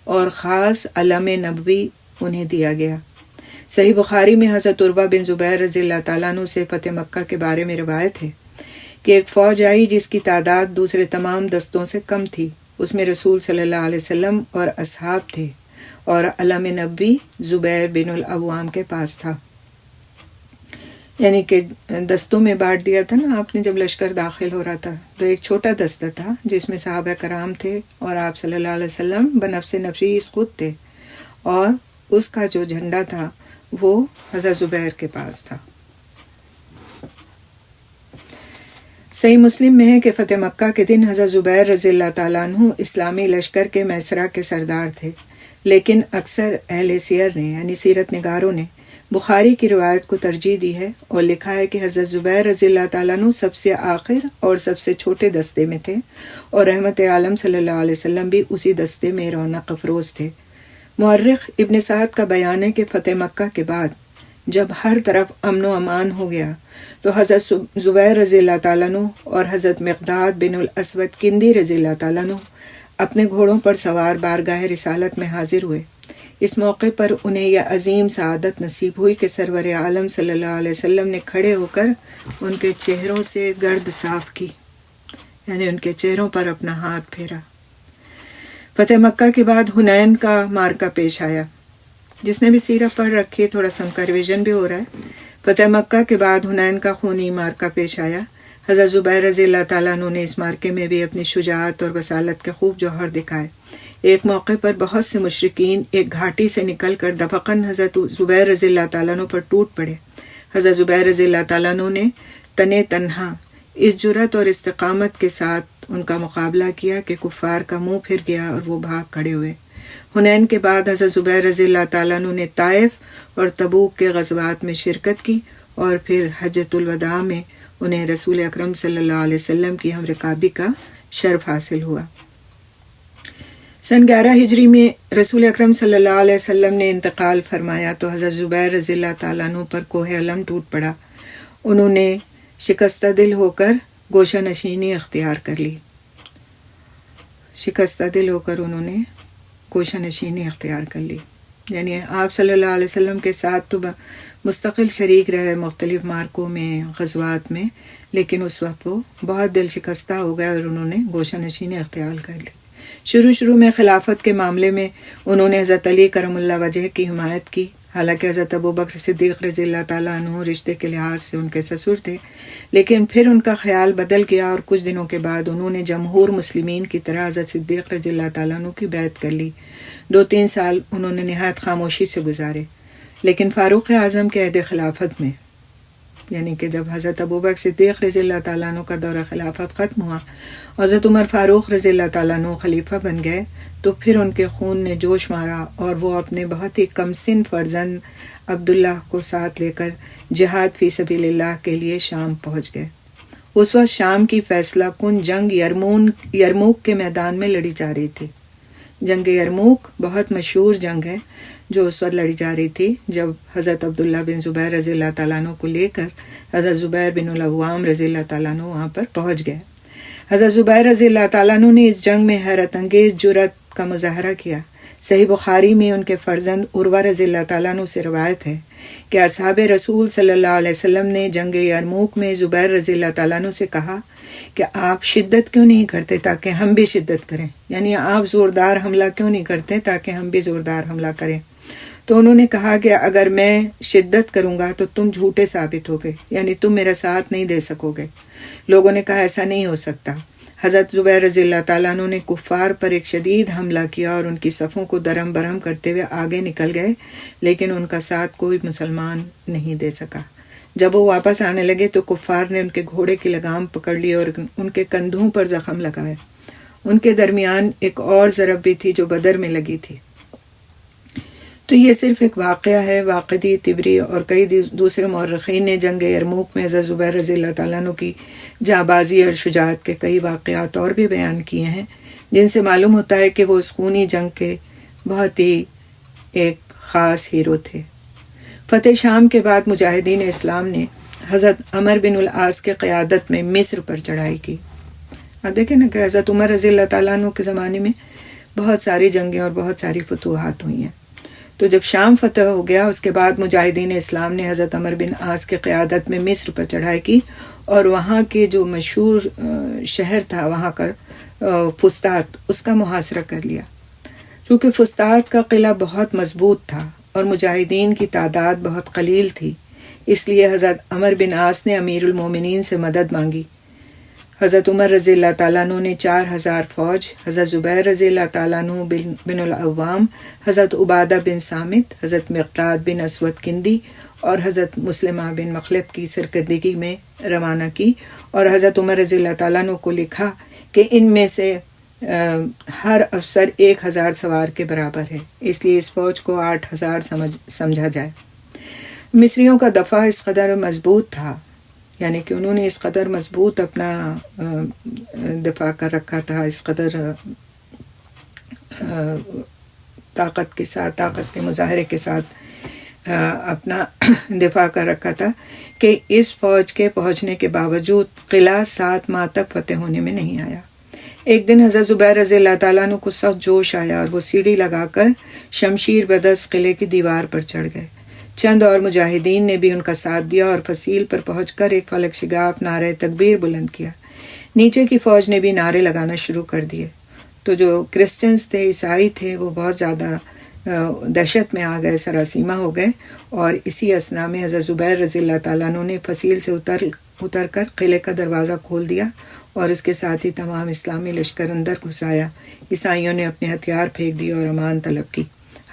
اور خاص علم نبوی انہیں دیا گیا. صحیح بخاری میں حضرت عروہ بن زبیر رضی اللہ تعالیٰ عنہ سے فتح مکہ کے بارے میں روایت ہے کہ ایک فوج آئی جس کی تعداد دوسرے تمام دستوں سے کم تھی. اس میں رسول صلی اللہ علیہ وسلم اور اصحاب تھے اور علم نبوی زبیر بن العوام کے پاس تھا. یعنی کہ دستوں میں بانٹ دیا تھا نا آپ نے جب لشکر داخل ہو رہا تھا، تو ایک چھوٹا دستہ تھا جس میں صحابہ کرام تھے اور آپ صلی اللہ علیہ وسلم بنفس نفیس خود تھے، اور اس کا جو جھنڈا تھا وہ حضرت زبیر کے پاس تھا. صحیح مسلم میں ہے کہ فتح مکہ کے دن حضرت زبیر رضی اللہ تعالیٰ عنہ اسلامی لشکر کے میسرہ کے سردار تھے، لیکن اکثر اہل سیر نے یعنی سیرت نگاروں نے بخاری کی روایت کو ترجیح دی ہے اور لکھا ہے کہ حضرت زبیر رضی اللہ تعالیٰ عنہ سب سے آخر اور سب سے چھوٹے دستے میں تھے، اور رحمت عالم صلی اللہ علیہ وسلم بھی اسی دستے میں رونق افروز تھے. مورخ ابن سعد کا بیان ہے کہ فتح مکہ کے بعد جب ہر طرف امن و امان ہو گیا تو حضرت زبیر رضی اللہ تعالیٰ عنہ اور حضرت مقداد بن الاسود کندی رضی اللہ تعالیٰ عنہ اپنے گھوڑوں پر سوار بارگاہ رسالت میں حاضر ہوئے. اس موقع پر انہیں یہ عظیم سعادت نصیب ہوئی کہ سرور عالم صلی اللہ علیہ وسلم نے کھڑے ہو کر ان کے چہروں سے گرد صاف کی، یعنی ان کے چہروں پر اپنا ہاتھ پھیرا. فتح مکہ کے بعد حنین کا مارکا پیش آیا. جس نے بھی سیرت پڑھ رکھی ہے تھوڑا سا ان کا ریویژن بھی ہو رہا ہے. فتح مکہ کے بعد حنین کا خونی مارکا پیش آیا. حضرت زبیر رضی اللہ تعالیٰ عنہ نے اس مارکے میں بھی اپنی شجاعت اور وصالت کے خوب جوہر دکھائے. ایک موقع پر بہت سے مشرکین ایک گھاٹی سے نکل کر دفقاً حضرت زبیر رضی اللہ تعالیٰ عنہ پر ٹوٹ پڑے. حضرت زبیر رضی اللہ تعالیٰ عنہ نے تنے تنہا اس جرأت اور استقامت کے ساتھ ان کا مقابلہ کیا کہ کفار کا منہ پھر گیا اور وہ بھاگ کھڑے ہوئے. حنین کے بعد حضرت زبیر رضی اللہ تعالیٰ عنہ نے طائف اور تبوک کے غزوات میں شرکت کی اور پھر حجۃ الوداع میں انہیں رسول اکرم صلی اللہ علیہ وسلم کی ہم رکابی کا شرف حاصل ہوا. سن 11 ہجری میں رسول اکرم صلی اللہ علیہ وسلم نے انتقال فرمایا تو حضرت زبیر رضی اللہ تعالیٰ عنہ پر کوہ علم ٹوٹ پڑا. انہوں نے شکستہ دل ہو کر گوشہ نشینی اختیار کر لی. شکستہ دل ہو کر انہوں نے گوشہ نشینی اختیار کر لی. یعنی آپ صلی اللہ علیہ وسلم کے ساتھ تو مستقل شریک رہے مختلف مارکوں میں، غزوات میں، لیکن اس وقت وہ بہت دل شکستہ ہو گئے اور انہوں نے گوشہ نشینی اختیار کر لی. شروع میں خلافت کے معاملے میں انہوں نے حضرت علی کرم اللہ وجہ کی حمایت کی. حالانکہ حضرت ابوبکر صدیق رضی اللہ تعالیٰ عنہ رشتے کے لحاظ سے ان کے سسر تھے، لیکن پھر ان کا خیال بدل گیا اور کچھ دنوں کے بعد انہوں نے جمہور مسلمین کی طرح حضرت صدیق رضی اللہ تعالیٰ عنہ کی بیعت کر لی. 2-3 سال انہوں نے نہایت خاموشی سے گزارے. لیکن فاروق اعظم کے عہد خلافت میں، یعنی کہ جب حضرت ابوبکر صدیق رضی اللہ تعالیٰ عنہ کا دورہ خلافت ختم ہوا، حضرت عمر فاروق رضی اللہ تعالیٰ عنہ خلیفہ بن گئے، تو پھر ان کے خون نے جوش مارا اور وہ اپنے بہت ہی کم سن فرزند عبداللہ کو ساتھ لے کر جہاد فی سبیل اللہ کے لیے شام پہنچ گئے. اس وقت شام کی فیصلہ کن جنگ یرموک کے میدان میں لڑی جا رہی تھی. جنگ یرموک بہت مشہور جنگ ہے جو اس وقت لڑی جا رہی تھی جب حضرت عبداللہ بن زبیر رضی اللہ تعالیٰ عنہ کو لے کر حضرت زبیر بن العوام رضی اللہ تعالیٰ عنہ وہاں پر پہنچ گئے. حضرت زبیر رضی اللہ تعالیٰ عنہ نے اس جنگ میں حیرت انگیز جرأت کا مظاہرہ کیا. صحیح بخاری میں ان کے فرزند عروہ رضی اللہ تعالیٰ عنہ سے روایت ہے کہ اصحاب رسول صلی اللہ علیہ وسلم نے جنگ یرموک میں زبیر رضی اللہ تعالیٰ عنہ سے کہا کہ آپ شدت کیوں نہیں کرتے تاکہ ہم بھی شدت کریں، یعنی آپ زوردار حملہ کیوں نہیں کرتے تاکہ ہم بھی زوردار حملہ کریں. تو انہوں نے کہا کہ اگر میں شدت کروں گا تو تم جھوٹے ثابت ہوگے، یعنی تم میرا ساتھ نہیں دے سکو گے. لوگوں نے کہا ایسا نہیں ہو سکتا. حضرت زبیر رضی اللہ تعالیٰ عنہ نے کفار پر ایک شدید حملہ کیا اور ان کی صفوں کو درہم برہم کرتے ہوئے آگے نکل گئے، لیکن ان کا ساتھ کوئی مسلمان نہیں دے سکا. جب وہ واپس آنے لگے تو کفار نے ان کے گھوڑے کی لگام پکڑ لی اور ان کے کندھوں پر زخم لگائے. ان کے درمیان ایک اور ضرب بھی تھی جو بدر میں لگی تھی. تو یہ صرف ایک واقعہ ہے. واقدی، طبری اور کئی دوسرے مورخین نے جنگ یرموک میں حضرت زبیر رضی اللہ تعالیٰ عنہ کی جانبازی اور شجاعت کے کئی واقعات اور بھی بیان کیے ہیں، جن سے معلوم ہوتا ہے کہ وہ اس خونی جنگ کے بہت ہی ایک خاص ہیرو تھے. فتح شام کے بعد مجاہدین اسلام نے حضرت عمر بن العاص کے قیادت میں مصر پر چڑھائی کی. اب دیکھیں نا کہ حضرت عمر رضی اللہ تعالیٰ عنہ کے زمانے میں بہت ساری جنگیں اور بہت ساری فتوحات ہوئی ہیں. تو جب شام فتح ہو گیا اس کے بعد مجاہدین اسلام نے حضرت عمر بن عاص کی قیادت میں مصر پر چڑھائی کی اور وہاں کے جو مشہور شہر تھا وہاں کا فسطاط، اس کا محاصرہ کر لیا. چونکہ فسطاط کا قلعہ بہت مضبوط تھا اور مجاہدین کی تعداد بہت قلیل تھی، اس لیے حضرت عمر بن عاص نے امیر المومنین سے مدد مانگی. حضرت عمر رضی اللہ تعالیٰ عنہ نے 4000 فوج، حضرت زبیر رضی اللہ تعالیٰ عنہ بن العوام، حضرت عبادہ بن صامت، حضرت مقداد بن اسود کندی اور حضرت مسلمہ بن مخلد کی سرکردگی میں روانہ کی اور حضرت عمر رضی اللہ تعالیٰ عنہ کو لکھا کہ ان میں سے ہر افسر 1000 سوار کے برابر ہے، اس لیے اس فوج کو 8000 سمجھا جائے. مصریوں کا دفاع اس قدر مضبوط تھا، یعنی کہ انہوں نے اس قدر مضبوط اپنا دفاع کر رکھا تھا، اس قدر طاقت کے مظاہرے کے ساتھ اپنا دفاع کر رکھا تھا کہ اس فوج کے پہنچنے کے باوجود قلعہ 7 ماہ تک فتح ہونے میں نہیں آیا. ایک دن حضرت زبیر رضی اللہ تعالیٰ عنہ کو سخت جوش آیا اور وہ سیڑھی لگا کر شمشیر بدست قلعے کی دیوار پر چڑھ گئے. چند اور مجاہدین نے بھی ان کا ساتھ دیا اور فصیل پر پہنچ کر ایک فلک شگاف نعرہ تکبیر بلند کیا. نیچے کی فوج نے بھی نعرے لگانا شروع کر دیے. تو جو کرسچنز تھے، عیسائی تھے، وہ بہت زیادہ دہشت میں آ گئے، سراسیمہ ہو گئے. اور اسی اثنا میں حضرت زبیر رضی اللہ تعالیٰ عنہ نے فصیل سے اتر کر قلعے کا دروازہ کھول دیا اور اس کے ساتھ ہی تمام اسلامی لشکر اندر گھسایا. عیسائیوں نے اپنے ہتھیار پھینک دیے اور امان طلب کی.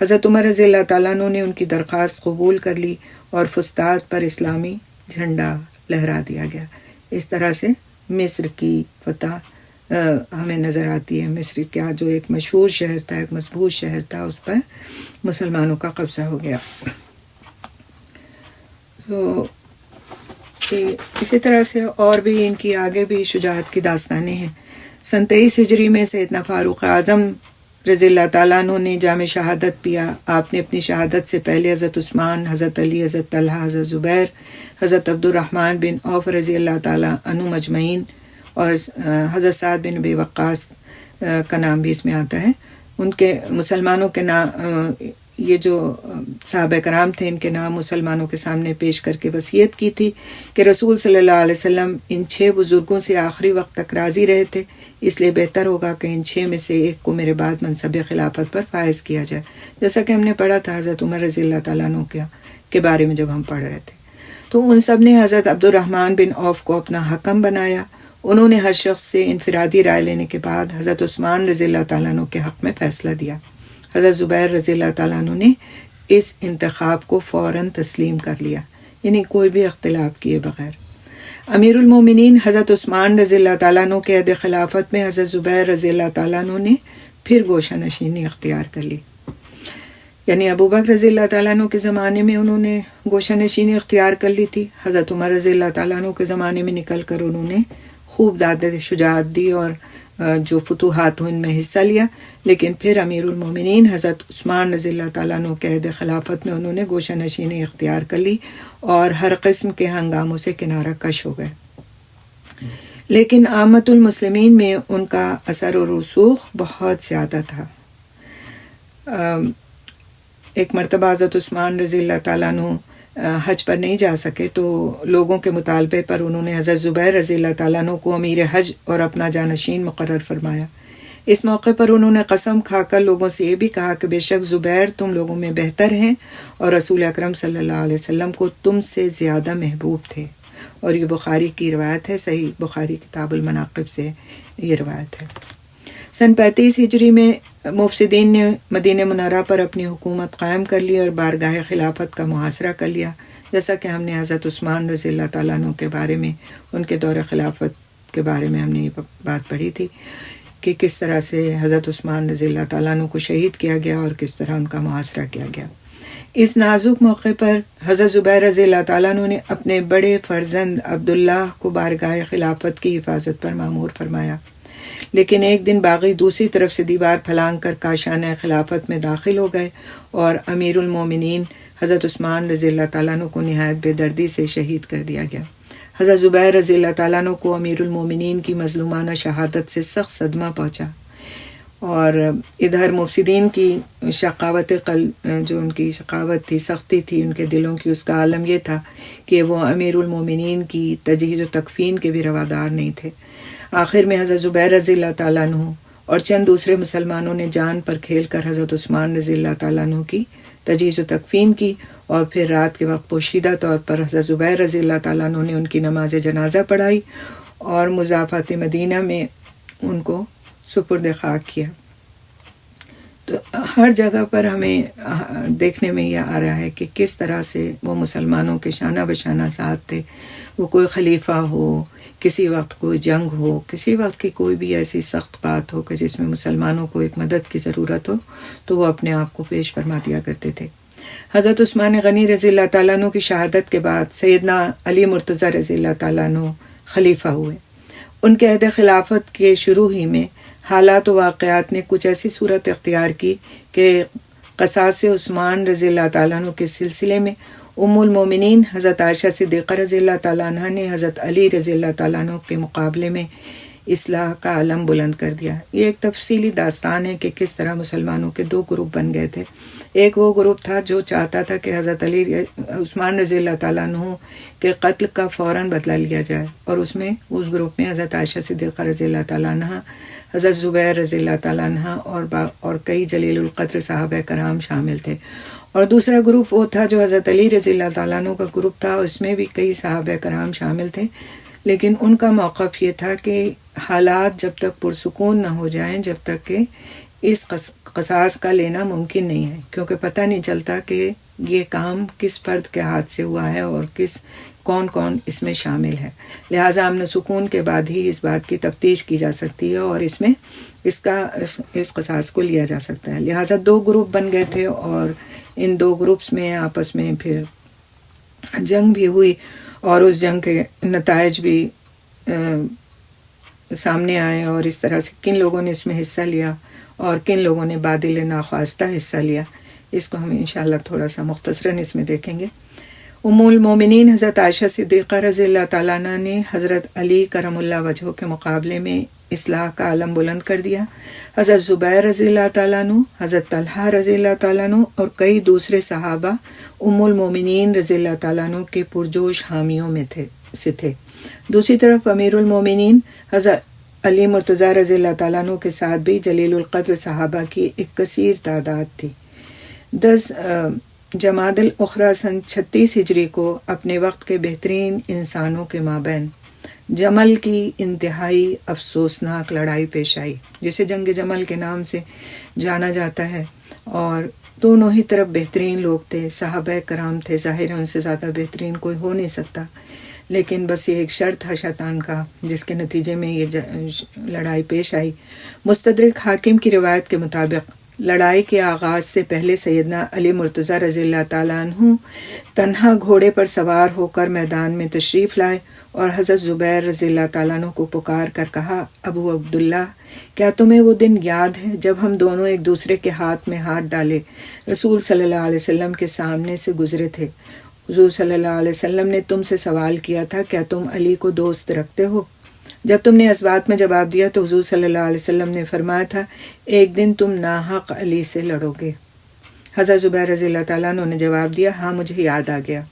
حضرت عمر رضی اللہ تعالیٰ عنہ نے ان کی درخواست قبول کر لی اور فسطاط پر اسلامی جھنڈا لہرا دیا گیا. اس طرح سے مصر کی فتح ہمیں نظر آتی ہے. مصر کا جو ایک مشہور شہر تھا، ایک مضبوط شہر تھا، اس پر مسلمانوں کا قبضہ ہو گیا. تو اسی طرح سے اور بھی ان کی آگے بھی شجاعت کی داستانیں ہیں. 23 ہجری میں سیدنا فاروق اعظم رضی اللہ تعالیٰ عنہ نے جام شہادت پیا. آپ نے اپنی شہادت سے پہلے حضرت عثمان، حضرت علی، حضرت طلحہ، حضرت زبیر، حضرت عبد الرحمن بن عوف رضی اللہ تعالیٰ عنہ مجمعین اور حضرت سعد بن ابی وقاص کا نام بھی اس میں آتا ہے، ان کے مسلمانوں کے نام، یہ جو صحابہ کرام تھے ان کے نام مسلمانوں کے سامنے پیش کر کے وصیت کی تھی کہ رسول صلی اللہ علیہ وسلم ان 6 بزرگوں سے آخری وقت تک راضی رہے تھے، اس لیے بہتر ہوگا کہ ان 6 میں سے ایک کو میرے بعد منصب خلافت پر فائز کیا جائے. جیسا کہ ہم نے پڑھا تھا حضرت عمر رضی اللہ تعالیٰ عنہ کے بارے میں جب ہم پڑھ رہے تھے، تو ان سب نے حضرت عبد الرحمن بن عوف کو اپنا حکم بنایا. انہوں نے ہر شخص سے انفرادی رائے لینے کے بعد حضرت عثمان رضی اللہ تعالیٰ عنہ کے حق میں فیصلہ دیا. حضرت زبیر رضی اللہ تعالیٰ عنہ نے اس انتخاب کو فوراً تسلیم کر لیا، یعنی کوئی بھی اختلاف کیے بغیر. امیر المومنین حضرت عثمان رضی اللہ تعالیٰ عنہ کے عہد خلافت میں حضرت زبیر رضی اللہ تعالیٰ عنہ نے پھر گوشہ نشینی اختیار کر لی. یعنی ابو بکر رضی اللہ تعالیٰ عنہ کے زمانے میں انہوں نے گوشہ نشینی اختیار کر لی تھی، حضرت عمر رضی اللہ تعالیٰ عنہ کے زمانے میں نکل کر انہوں نے خوب داد شجاعت دی اور جو فتوحات ہوئے ان میں حصہ لیا. لیکن پھر امیر المومنین حضرت عثمان رضی اللہ تعالیٰ عنہ کے عہد خلافت میں انہوں نے گوشہ نشینی اختیار کر لی اور ہر قسم کے ہنگاموں سے کنارہ کش ہو گئے. لیکن عامت المسلمین میں ان کا اثر و رسوخ بہت زیادہ تھا. ایک مرتبہ حضرت عثمان رضی اللہ تعالیٰ عنہ حج پر نہیں جا سکے تو لوگوں کے مطالبے پر انہوں نے حضرت زبیر رضی اللہ تعالیٰ عنہ کو امیر حج اور اپنا جانشین مقرر فرمایا. اس موقع پر انہوں نے قسم کھا کر لوگوں سے یہ بھی کہا کہ بے شک زبیر تم لوگوں میں بہتر ہیں اور رسول اکرم صلی اللہ علیہ وسلم کو تم سے زیادہ محبوب تھے. اور یہ بخاری کی روایت ہے، صحیح بخاری کتاب المناقب سے یہ روایت ہے. سن 35 ہجری میں مفسدین نے مدینہ منورہ پر اپنی حکومت قائم کر لی اور بارگاہ خلافت کا محاصرہ کر لیا. جیسا کہ ہم نے حضرت عثمان رضی اللہ تعالیٰ عنہ کے بارے میں، ان کے دور خلافت کے بارے میں ہم نے یہ بات پڑھی تھی کہ کس طرح سے حضرت عثمان رضی اللہ تعالیٰ عنہ کو شہید کیا گیا اور کس طرح ان کا محاصرہ کیا گیا. اس نازک موقع پر حضرت زبیر رضی اللہ تعالیٰ عنہ نے اپنے بڑے فرزند عبداللہ کو بارگاہ خلافت کی حفاظت پر مامور فرمایا. لیکن ایک دن باغی دوسری طرف سے دیوار پھلانگ کر کاشانہ خلافت میں داخل ہو گئے اور امیر المومنین حضرت عثمان رضی اللہ تعالیٰ عنہ کو نہایت بے دردی سے شہید کر دیا گیا. حضرت زبیر رضی اللہ تعالیٰ عنہ کو امیر المومنین کی مظلومانہ شہادت سے سخت صدمہ پہنچا، اور ادھر مفسدین کی شقاوت قلب، جو ان کی شقاوت تھی، سختی تھی ان کے دلوں کی، اس کا عالم یہ تھا کہ وہ امیر المومنین کی تجہیز و تکفین کے بھی روادار نہیں تھے. آخر میں حضرت زبیر رضی اللہ تعالیٰ عنہ اور چند دوسرے مسلمانوں نے جان پر کھیل کر حضرت عثمان رضی اللہ تعالیٰ عنہ کی تجہیز و تکفین کی، اور پھر رات کے وقت پوشیدہ طور پر حضرت زبیر رضی اللہ تعالیٰ عنہ نے ان کی نماز جنازہ پڑھائی اور مضافات مدینہ میں ان کو سپرد خاک کیا. تو ہر جگہ پر ہمیں دیکھنے میں یہ آ رہا ہے کہ کس طرح سے وہ مسلمانوں کے شانہ بشانہ ساتھ تھے. وہ کوئی خلیفہ ہو، کسی وقت کوئی جنگ ہو، کسی وقت کی کوئی بھی ایسی سخت بات ہو کہ جس میں مسلمانوں کو ایک مدد کی ضرورت ہو، تو وہ اپنے آپ کو پیش فرما دیا کرتے تھے. حضرت عثمان غنی رضی اللہ تعالیٰ عنہ کی شہادت کے بعد سیدنا علی مرتضیٰ رضی اللہ تعالیٰ عنہ خلیفہ ہوئے. ان کے عہد خلافت کے شروع ہی میں حالات و واقعات نے کچھ ایسی صورت اختیار کی کہ قصاص عثمان رضی اللہ تعالیٰ عنہ کے سلسلے میں ام المومنین حضرت عائشہ صدیقہ رضی اللہ تعالیٰ عنہ نے حضرت علی رضی اللہ تعالیٰ عنہ کے مقابلے میں اصلاح کا علم بلند کر دیا. یہ ایک تفصیلی داستان ہے کہ کس طرح مسلمانوں کے 2 گروپ بن گئے تھے. ایک وہ گروپ تھا جو چاہتا تھا کہ حضرت عثمان رضی اللہ تعالیٰ عنہ کے قتل کا فوراً بدلہ لیا جائے، اور اس گروپ میں حضرت عائشہ صدیقہ رضی اللہ تعالیٰ عنہ، حضرت زبیر رضی اللہ تعالیٰ عنہ اور کئی جلیل القدر صحابہ کرام شامل تھے. اور دوسرا گروپ وہ تھا جو حضرت علی رضی اللہ تعالیٰ عنہ کا گروپ تھا، اس میں بھی کئی صحابہ کرام شامل تھے. لیکن ان کا موقف یہ تھا کہ حالات جب تک پرسکون نہ ہو جائیں، جب تک کہ اس قصاص کا لینا ممکن نہیں ہے، کیونکہ پتہ نہیں چلتا کہ یہ کام کس فرد کے ہاتھ سے ہوا ہے اور کون کون اس میں شامل ہے. لہٰذا امن و سکون کے بعد ہی اس بات کی تفتیش کی جا سکتی ہے اور اس میں اس قصاص کو لیا جا سکتا ہے. لہٰذا 2 گروپ بن گئے تھے، اور ان 2 گروپس میں آپس میں پھر جنگ بھی ہوئی، اور اس جنگ کے نتائج بھی سامنے آئے، اور اس طرح سے کن لوگوں نے اس میں حصہ لیا اور کن لوگوں نے بادل ناخواستہ حصہ لیا، اس کو ہم انشاءاللہ تھوڑا سا مختصراً اس میں دیکھیں گے۔ ام المومنین حضرت عائشہ صدیقہ رضی اللہ تعالیٰ عنہ نے حضرت علی کرم اللہ وجہہ کے مقابلے میں اصلاح کا علم بلند کر دیا۔ حضرت زبیر رضی اللہ تعالیٰ عنہ، حضرت طلحہ رضی اللہ تعالیٰ عنہ اور کئی دوسرے صحابہ ام المومنین رضی اللہ تعالیٰ عنہ کے پرجوش حامیوں میں تھے۔ دوسری طرف امیر المومنین حضرت علی مرتضیٰ رضی اللہ تعالیٰ عنہ کے ساتھ بھی جلیل القدر صحابہ کی ایک کثیر تعداد تھی۔ 10 جمادی الاخری سن 36 ہجری کو اپنے وقت کے بہترین انسانوں کے مابین جمل کی انتہائی افسوسناک لڑائی پیش آئی، جسے جنگ جمل کے نام سے جانا جاتا ہے، اور دونوں ہی طرف بہترین لوگ تھے، صحابہ کرام تھے، ظاہر ہے ان سے زیادہ بہترین کوئی ہو نہیں سکتا، لیکن بس یہ ایک شر تھا شیطان کا جس کے نتیجے میں یہ لڑائی پیش آئی۔ مستدرک حاکم کی روایت کے مطابق لڑائی کے آغاز سے پہلے سیدنا علی مرتضیٰ رضی اللہ تعالیٰ عنہ تنہا گھوڑے پر سوار ہو کر میدان میں تشریف لائے اور حضرت زبیر رضی اللہ تعالیٰ عنہ کو پکار کر کہا، ابو عبداللہ، کیا تمہیں وہ دن یاد ہے جب ہم دونوں ایک دوسرے کے ہاتھ میں ہاتھ ڈالے رسول صلی اللہ علیہ وسلم کے سامنے سے گزرے تھے؟ حضور صلی اللہ علیہ وسلم نے تم سے سوال کیا تھا، کیا تم علی کو دوست رکھتے ہو؟ جب تم نے اس بات میں جواب دیا تو حضور صلی اللہ علیہ وسلم نے فرمایا تھا، ایک دن تم ناحق علی سے لڑو گے۔ حضرت زبیر رضی اللہ تعالیٰ عنہ نے جواب دیا، ہاں مجھے یاد آ گیا۔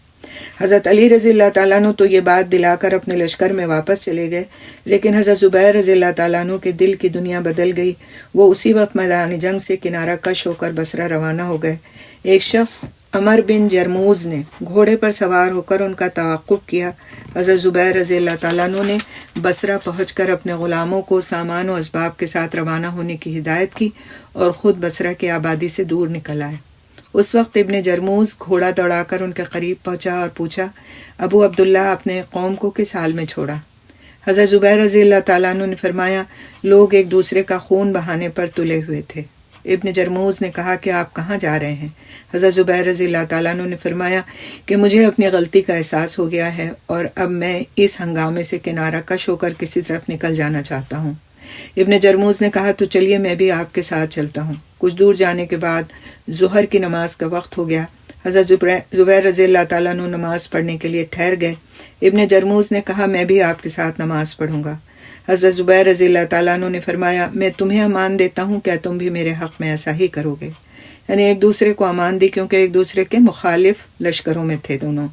حضرت علی رضی اللہ تعالیٰ عنہ تو یہ بات دلا کر اپنے لشکر میں واپس چلے گئے، لیکن حضرت زبیر رضی اللہ تعالیٰ عنہ کے دل کی دنیا بدل گئی۔ وہ اسی وقت میدان جنگ سے کنارہ کش ہو کر بصرہ روانہ ہو گئے۔ ایک شخص عمر بن جرموز نے گھوڑے پر سوار ہو کر ان کا تعاقب کیا۔ حضرت زبیر رضی اللہ تعالیٰ عنہ نے بصرہ پہنچ کر اپنے غلاموں کو سامان و اسباب کے ساتھ روانہ ہونے کی ہدایت کی اور خود بصرہ کی آبادی سے دور نکل آئے۔ اس وقت ابن جرموز گھوڑا دوڑا کر ان کے قریب پہنچا اور پوچھا، ابو عبداللہ، اپنے قوم کو کس حال میں چھوڑا؟ حضرت زبیر رضی اللہ تعالیٰ عنہ نے فرمایا، لوگ ایک دوسرے کا خون بہانے پر تلے ہوئے تھے۔ ابن جرموز نے کہا کہ آپ کہاں جا رہے ہیں؟ حضرت زبیر رضی اللہ تعالیٰ عنہ نے فرمایا کہ مجھے اپنی غلطی کا احساس ہو گیا ہے اور اب میں اس ہنگامے سے کنارہ کش ہو کر کسی طرف نکل جانا چاہتا ہوں۔ ابن جرموز نے کہا، تو چلیے میں بھی آپ کے ساتھ چلتا ہوں۔ کچھ دور جانے کے بعد ظہر کی نماز کا وقت ہو گیا۔ حضرت زبیر رضی اللہ تعالیٰ عنہ نماز پڑھنے کے لیے ٹھہر گئے۔ ابن جرموز نے کہا، میں بھی آپ کے ساتھ نماز پڑھوں گا۔ حضرت زبیر رضی اللہ تعالیٰ عنہ نے فرمایا، میں تمہیں امان دیتا ہوں، کیا تم بھی میرے حق میں ایسا ہی کرو گے؟ یعنی ایک دوسرے کو امان دی، کیونکہ ایک دوسرے کے مخالف لشکروں میں تھے دونوں۔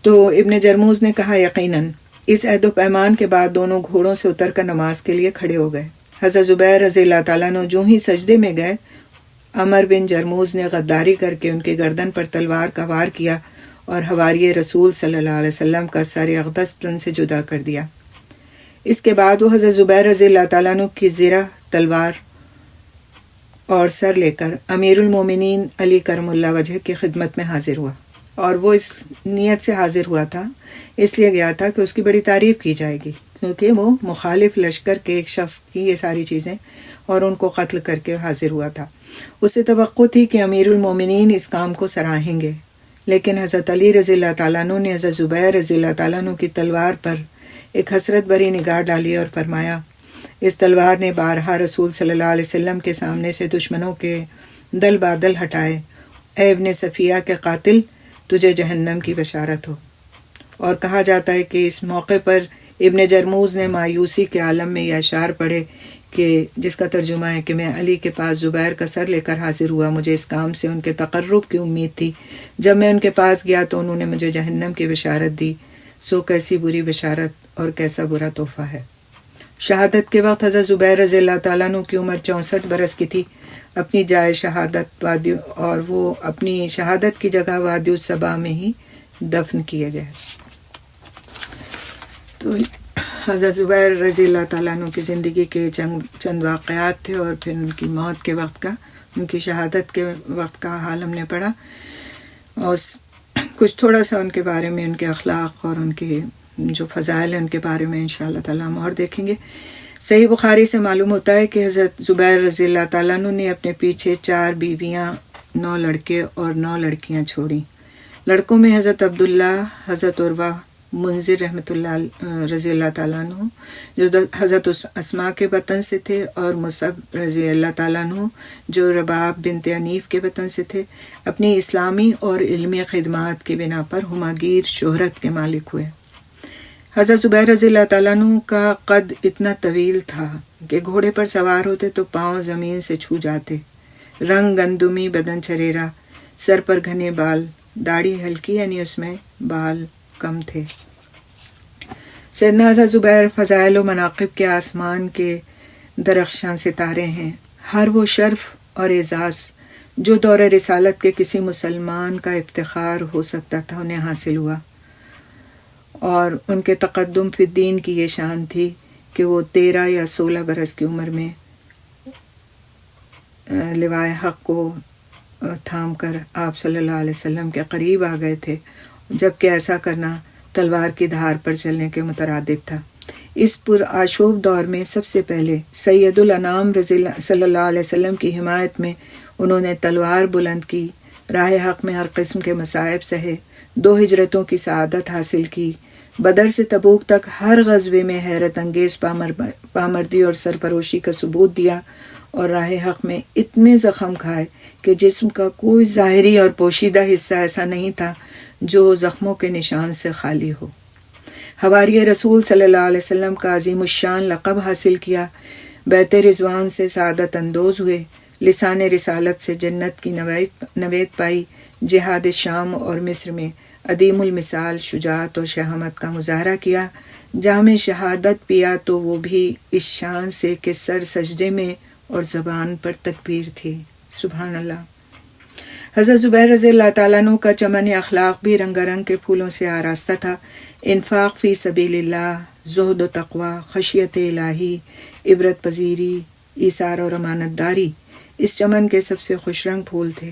تو ابن جرموز نے کہا، یقیناً۔ اس عہد و پیمان کے بعد دونوں گھوڑوں سے اتر کر نماز کے لیے کھڑے ہو گئے۔ حضرت زبیر رضی اللہ تعالیٰ عنہ جو ہی سجدے میں گئے، عمر بن جرموز نے غداری کر کے ان کی گردن پر تلوار کا وار کیا اور حواری رسول صلی اللہ علیہ وسلم کا سر اقدس تن سے جدا کر دیا۔ اس کے بعد وہ حضرت زبیر رضی اللہ تعالیٰ عنہ کی زرہ، تلوار اور سر لے کر امیر المومنین علی کرم اللہ وجہ کی خدمت میں حاضر ہوا، اور وہ اس نیت سے حاضر ہوا تھا، اس لیے گیا تھا کہ اس کی بڑی تعریف کی جائے گی، کیونکہ وہ مخالف لشکر کے ایک شخص کی یہ ساری چیزیں اور ان کو قتل کر کے حاضر ہوا تھا۔ اسے توقع تھی کہ امیر المومنین اس کام کو سراہیں گے، لیکن حضرت علی رضی اللہ تعالیٰ عنہ نے حضرت زبیر رضی اللہ تعالیٰ عنہ کی تلوار پر ایک حسرت بری نگاہ ڈالی اور فرمایا، اس تلوار نے بارہا رسول صلی اللہ علیہ وسلم کے سامنے سے دشمنوں کے دل بادل ہٹائے۔ اے ابن صفیہ کے قاتل، تجھے جہنم کی بشارت ہو۔ اور کہا جاتا ہے کہ اس موقع پر ابن جرموز نے مایوسی کے عالم میں یہ اشعار پڑھے کہ جس کا ترجمہ ہے کہ میں علی کے پاس زبیر کا سر لے کر حاضر ہوا، مجھے اس کام سے ان کے تقرب کی امید تھی، جب میں ان کے پاس گیا تو انہوں نے مجھے جہنم کی بشارت دی، سو کیسی بری بشارت اور کیسا برا تحفہ ہے۔ شہادت کے وقت حضرت زبیر رضی اللہ تعالیٰ عنہ کی عمر 64 برس کی تھی۔ اپنی جائے شہادت اور وہ اپنی شہادت کی جگہ وادی الصبا میں ہی دفن کیے گئے۔ تو حضرت زبیر رضی اللہ تعالیٰ عنہ کی زندگی کے چند واقعات تھے، اور پھر ان کی موت کے وقت کا، ان کی شہادت کے وقت کا حال ہم نے پڑھا، اور کچھ تھوڑا سا ان کے بارے میں، ان کے اخلاق اور ان کے جو فضائل ہیں ان کے بارے میں انشاءاللہ تعالیٰ ہم اور دیکھیں گے۔ صحیح بخاری سے معلوم ہوتا ہے کہ حضرت زبیر رضی اللہ تعالیٰ عنہ نے اپنے پیچھے 4 بیویاں، 9 لڑکے اور 9 لڑکیاں چھوڑیں۔ لڑکوں میں حضرت عبداللہ، حضرت عروہ، منذر رحمۃ اللہ رضی اللہ تعالیٰ عنہ جو حضرت اسماء کے وطن سے تھے، اور مصعب رضی اللہ تعالیٰ عنہ جو رباب بنت انیف کے وطن سے تھے، اپنی اسلامی اور علمی خدمات کی بنا پر ہماگیر شہرت کے مالک ہوئے۔ حضرت زبیر رضی اللہ تعالیٰ عنہ کا قد اتنا طویل تھا کہ گھوڑے پر سوار ہوتے تو پاؤں زمین سے چھو جاتے، رنگ گندمی، بدن چریرا، سر پر گھنے بال، داڑھی ہلکی یعنی اس میں بال کم تھے۔ سیدنا حضرت زبیر فضائل و مناقب کے آسمان کے درخشاں ستارے ہیں۔ ہر وہ شرف اور اعزاز جو دور رسالت کے کسی مسلمان کا افتخار ہو سکتا تھا انہیں حاصل ہوا، اور ان کے تقدم فی الدین کی یہ شان تھی کہ وہ 13 یا 16 برس کی عمر میں لوائے حق کو تھام کر آپ صلی اللہ علیہ وسلم کے قریب آ گئے تھے، جبکہ ایسا کرنا تلوار کی دھار پر چلنے کے مترادف تھا۔ اس پرآشوب دور میں سب سے پہلے سید الانام صلی اللہ علیہ وسلم کی حمایت میں انہوں نے تلوار بلند کی، راہ حق میں ہر قسم کے مصائب سہے، 2 ہجرتوں کی سعادت حاصل کی، بدر سے تبوک تک ہر غزوے میں حیرت انگیز پامردی اور سرفروشی کا ثبوت دیا، اور راہ حق میں اتنے زخم کھائے کہ جسم کا کوئی ظاہری اور پوشیدہ حصہ ایسا نہیں تھا جو زخموں کے نشان سے خالی ہو۔ حواری رسول صلی اللہ علیہ وسلم کا عظیم الشان لقب حاصل کیا، بیت رضوان سے سعادت اندوز ہوئے، لسان رسالت سے جنت کی نوید پائی، جہاد شام اور مصر میں عدیم المثال شجاعت اور شہامت کا مظاہرہ کیا، جام شہادت پیا تو وہ بھی اس شان سے کہ سر سجدے میں اور زبان پر تکبیر تھی۔ سبحان اللہ۔ حضرت زبیر رضی اللہ تعالیٰ عنہ کا چمن اخلاق بھی رنگا رنگ کے پھولوں سے آراستہ تھا۔ انفاق فی سبیل اللہ، زہد و تقوی، خشیت الہی، عبرت پذیری، ایثار اور امانت داری اس چمن کے سب سے خوش رنگ پھول تھے۔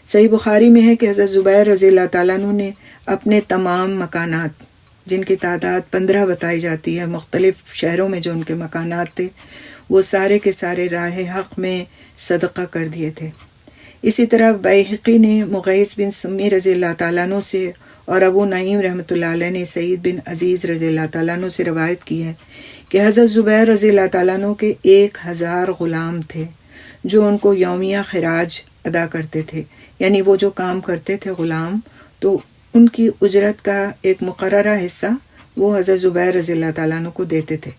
صحیح بخاری میں ہے کہ حضرت زبیر رضی اللہ تعالیٰ عنہ نے اپنے تمام مکانات، جن کی تعداد 15 بتائی جاتی ہے، مختلف شہروں میں جو ان کے مکانات تھے، وہ سارے کے سارے راہ حق میں صدقہ کر دیے تھے۔ اسی طرح بیہقی نے مغیث بن سمی رضی اللہ تعالیٰ عنہ سے اور ابو نعیم رحمۃ اللہ علیہ نے سعید بن عزیز رضی اللہ تعالیٰ عنہ سے روایت کی ہے کہ حضرت زبیر رضی اللہ تعالیٰ عنہ کے 1000 غلام تھے جو ان کو یومیہ خراج ادا کرتے تھے، یعنی وہ جو کام کرتے تھے غلام تو ان کی اجرت کا ایک مقررہ حصہ وہ حضرت زبیر رضی اللہ تعالیٰ عنہ کو دیتے تھے،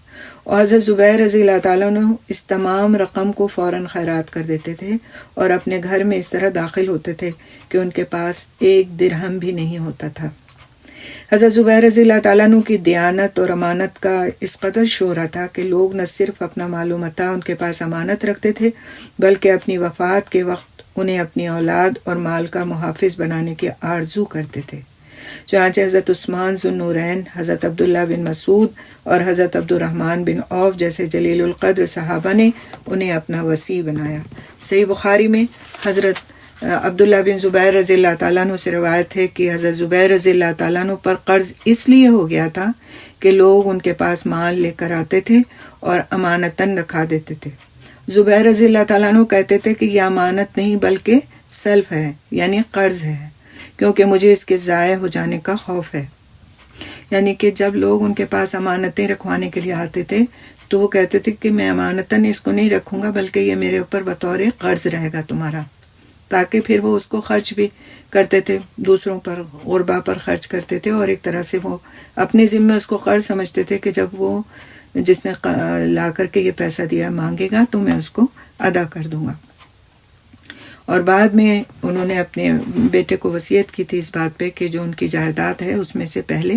اور حضرت زبیر رضی اللہ تعالیٰ عنہ اس تمام رقم کو فوراً خیرات کر دیتے تھے اور اپنے گھر میں اس طرح داخل ہوتے تھے کہ ان کے پاس 1 درہم بھی نہیں ہوتا تھا۔ حضرت زبیر رضی اللہ تعالیٰ عنہ کی دیانت اور امانت کا اس قدر شہرا تھا کہ لوگ نہ صرف اپنا مال و متاع ان کے پاس امانت رکھتے تھے بلکہ اپنی وفات کے وقت انہیں اپنی اولاد اور مال کا محافظ بنانے کی آرزو کرتے تھے۔ چنانچہ حضرت عثمان ذو النورین، حضرت عبداللہ بن مسعود اور حضرت عبد الرحمن بن عوف جیسے جلیل القدر صحابہ نے انہیں اپنا وصی بنایا۔ صحیح بخاری میں حضرت عبداللہ بن زبیر رضی اللہ تعالیٰ عنہ سے روایت ہے کہ حضرت زبیر رضی اللہ تعالیٰ عنہ پر قرض اس لیے ہو گیا تھا کہ لوگ ان کے پاس مال لے کر آتے تھے اور امانتاً رکھا دیتے تھے۔ زبیر رضی اللہ تعالیٰ عنہ کہتے تھے کہ یہ امانت نہیں بلکہ سلف ہے، یعنی قرض ہے، کیونکہ مجھے اس کے ضائع ہو جانے کا خوف ہے۔ یعنی کہ جب لوگ ان کے پاس امانتیں رکھوانے کے لیے آتے تھے تو وہ کہتے تھے کہ میں امانتاً اس کو نہیں رکھوں گا بلکہ یہ میرے اوپر بطور قرض رہے گا تمہارا، تاکہ پھر وہ اس کو خرچ بھی کرتے تھے، دوسروں پر، غربا پر خرچ کرتے تھے، اور ایک طرح سے وہ اپنے ذمہ اس کو قرض سمجھتے تھے کہ جب وہ جس نے لا کر کے یہ پیسہ دیا مانگے گا تو میں اس کو ادا کر دوں گا۔ اور بعد میں انہوں نے اپنے بیٹے کو وصیت کی تھی اس بات پہ کہ جو ان کی جائیداد ہے اس میں سے پہلے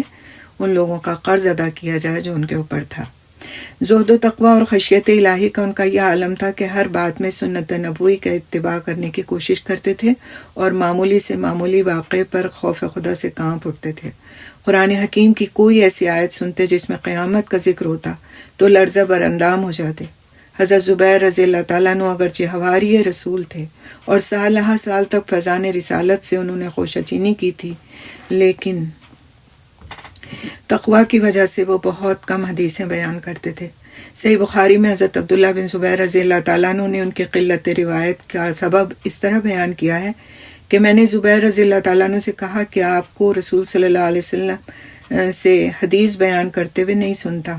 ان لوگوں کا قرض ادا کیا جائے جو ان کے اوپر تھا۔ زہد و تقوی اور خشیت الہی کا ان کا یہ عالم تھا کہ ہر بات میں سنت نبوی کا اتباع کرنے کی کوشش کرتے تھے اور معمولی سے معمولی واقعے پر خوف خدا سے کانپ اٹھتے تھے۔ قرآن حکیم کی کوئی ایسی آیت سنتے جس میں قیامت کا ذکر ہوتا تو لرزہ بر اندام ہو جاتے۔ حضرت زبیر رضی اللہ تعالیٰ عنہ اگرچہ حواری رسول تھے اور سالہ سال تک فیضان رسالت سے انہوں نے خوشچینی کی تھی، لیکن تقوی کی وجہ سے وہ بہت کم حدیثیں بیان کرتے تھے۔ صحیح بخاری میں حضرت عبداللہ بن زبیر رضی اللہ تعالیٰ عنہ نے ان کی قلت روایت کا سبب اس طرح بیان کیا ہے کہ میں نے زبیر رضی اللہ تعالیٰ عنہ سے کہا کہ آپ کو رسول صلی اللہ علیہ وسلم سے حدیث بیان کرتے ہوئے نہیں سنتا،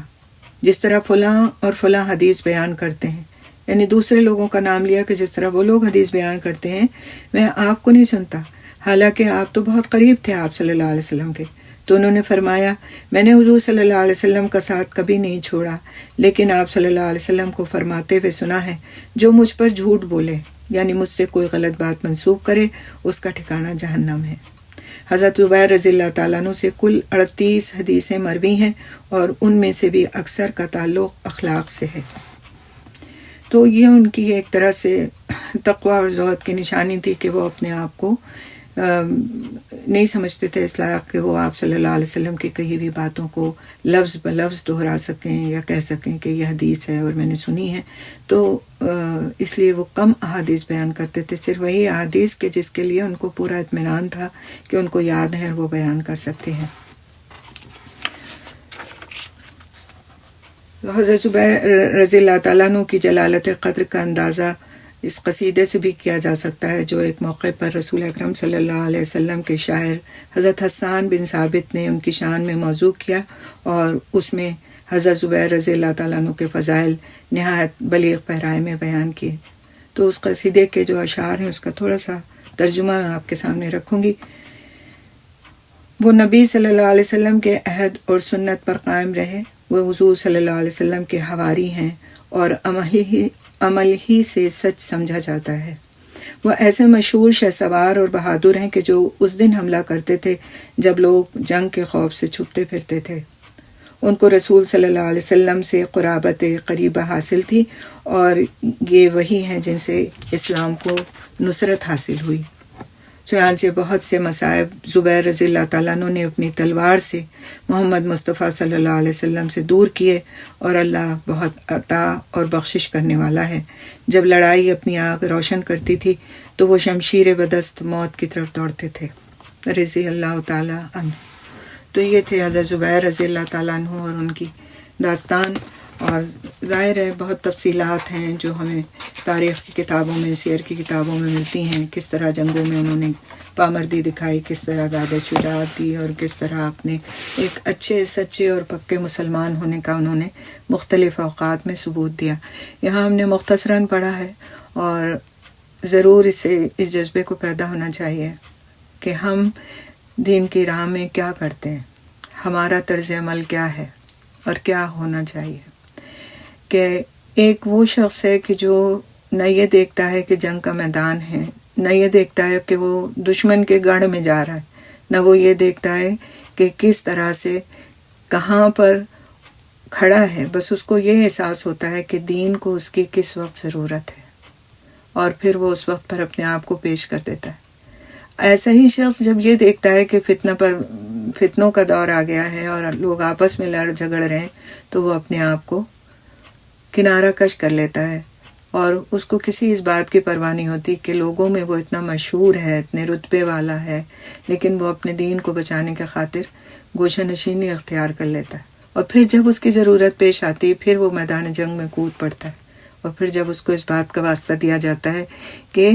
جس طرح فلاں اور فلاں حدیث بیان کرتے ہیں، یعنی دوسرے لوگوں کا نام لیا کہ جس طرح وہ لوگ حدیث بیان کرتے ہیں میں آپ کو نہیں سنتا، حالانکہ آپ تو بہت قریب تھے آپ صلی اللہ علیہ وسلم کے۔ تو انہوں نے فرمایا میں نے حضور صلی اللہ علیہ وسلم کا ساتھ کبھی نہیں چھوڑا، لیکن آپ صلی اللہ علیہ وسلم کو فرماتے ہوئے سنا ہے جو مجھ پر جھوٹ بولے، یعنی مجھ سے کوئی غلط بات منسوب کرے، اس کا ٹھکانہ جہنم ہے۔ حضرت زبیر رضی اللہ تعالیٰ عنہ سے کل 38 حدیثیں مروی ہیں اور ان میں سے بھی اکثر کا تعلق اخلاق سے ہے۔ تو یہ ان کی ایک طرح سے تقوی اور زہد کی نشانی تھی کہ وہ اپنے آپ کو نہیں سمجھتے تھے اس لائق کہ وہ آپ صلی اللہ علیہ وسلم کی کہی ہوئی باتوں کو لفظ بلفظ دہرا سکیں یا کہہ سکیں کہ یہ حدیث ہے اور میں نے سنی ہے۔ تو اس لیے وہ کم احادیث بیان کرتے تھے، صرف وہی احادیث کے جس کے لیے ان کو پورا اطمینان تھا کہ ان کو یاد ہے اور وہ بیان کر سکتے ہیں۔ حضرت زبیر رضی اللہ تعالیٰ عنہ کی جلالت قدر کا اندازہ اس قصیدے سے بھی کیا جا سکتا ہے جو ایک موقع پر رسول اکرم صلی اللہ علیہ وسلم کے شاعر حضرت حسان بن ثابت نے ان کی شان میں موضوع کیا، اور اس میں حضرت زبیر رضی اللہ تعالیٰ عنہ کے فضائل نہایت بلیغ پیرائے میں بیان کیے۔ تو اس قصیدے کے جو اشعار ہیں اس کا تھوڑا سا ترجمہ میں آپ کے سامنے رکھوں گی۔ وہ نبی صلی اللہ علیہ وسلم کے عہد اور سنت پر قائم رہے، وہ حضور صلی اللہ علیہ وسلم کے حواری ہیں اور عمل ہی سے سچ سمجھا جاتا ہے۔ وہ ایسے مشہور شہسوار اور بہادر ہیں کہ جو اس دن حملہ کرتے تھے جب لوگ جنگ کے خوف سے چھپتے پھرتے تھے۔ ان کو رسول صلی اللہ علیہ وسلم سے قرابت قریبہ حاصل تھی، اور یہ وہی ہیں جن سے اسلام کو نصرت حاصل ہوئی۔ چنانچہ بہت سے مصائب زبیر رضی اللہ تعالیٰ عنہ نے اپنی تلوار سے محمد مصطفیٰ صلی اللہ علیہ وسلم سے دور کیے، اور اللہ بہت عطا اور بخشش کرنے والا ہے۔ جب لڑائی اپنی آنکھ روشن کرتی تھی تو وہ شمشیر بدست موت کی طرف دوڑتے تھے رضی اللہ تعالیٰ عنہ۔ تو یہ تھے حضرت زبیر رضی اللہ تعالیٰ عنہ اور ان کی داستان، اور ظاہر ہے بہت تفصیلات ہیں جو ہمیں تاریخ کی کتابوں میں، سیر کی کتابوں میں ملتی ہیں، کس طرح جنگوں میں انہوں نے پامردی دکھائی، کس طرح داد شجاعت دی، اور کس طرح اپنے ایک اچھے سچے اور پکے مسلمان ہونے کا انہوں نے مختلف اوقات میں ثبوت دیا۔ یہاں ہم نے مختصراً پڑھا ہے، اور ضرور اس جذبے کو پیدا ہونا چاہیے کہ ہم دین کی راہ میں کیا کرتے ہیں، ہمارا طرز عمل کیا ہے اور کیا ہونا چاہیے۔ کہ ایک وہ شخص ہے کہ جو نہ یہ دیکھتا ہے کہ جنگ کا میدان ہے، نہ یہ دیکھتا ہے کہ وہ دشمن کے گڑھ میں جا رہا ہے، نہ وہ یہ دیکھتا ہے کہ کس طرح سے کہاں پر کھڑا ہے، بس اس کو یہ احساس ہوتا ہے کہ دین کو اس کی کس وقت ضرورت ہے، اور پھر وہ اس وقت پر اپنے آپ کو پیش کر دیتا ہے۔ ایسا ہی شخص جب یہ دیکھتا ہے کہ فتنوں کا دور آ گیا ہے اور لوگ آپس میں لڑ جھگڑ رہے ہیں، تو وہ اپنے آپ کو کنارہ کش کر لیتا ہے، اور اس کو کسی اس بات کی پرواہ نہیں ہوتی کہ لوگوں میں وہ اتنا مشہور ہے، اتنے رتبے والا ہے، لیکن وہ اپنے دین کو بچانے کی خاطر گوشہ نشینی اختیار کر لیتا ہے، اور پھر جب اس کی ضرورت پیش آتی ہے پھر وہ میدان جنگ میں کود پڑتا ہے، اور پھر جب اس کو اس بات کا واسطہ دیا جاتا ہے کہ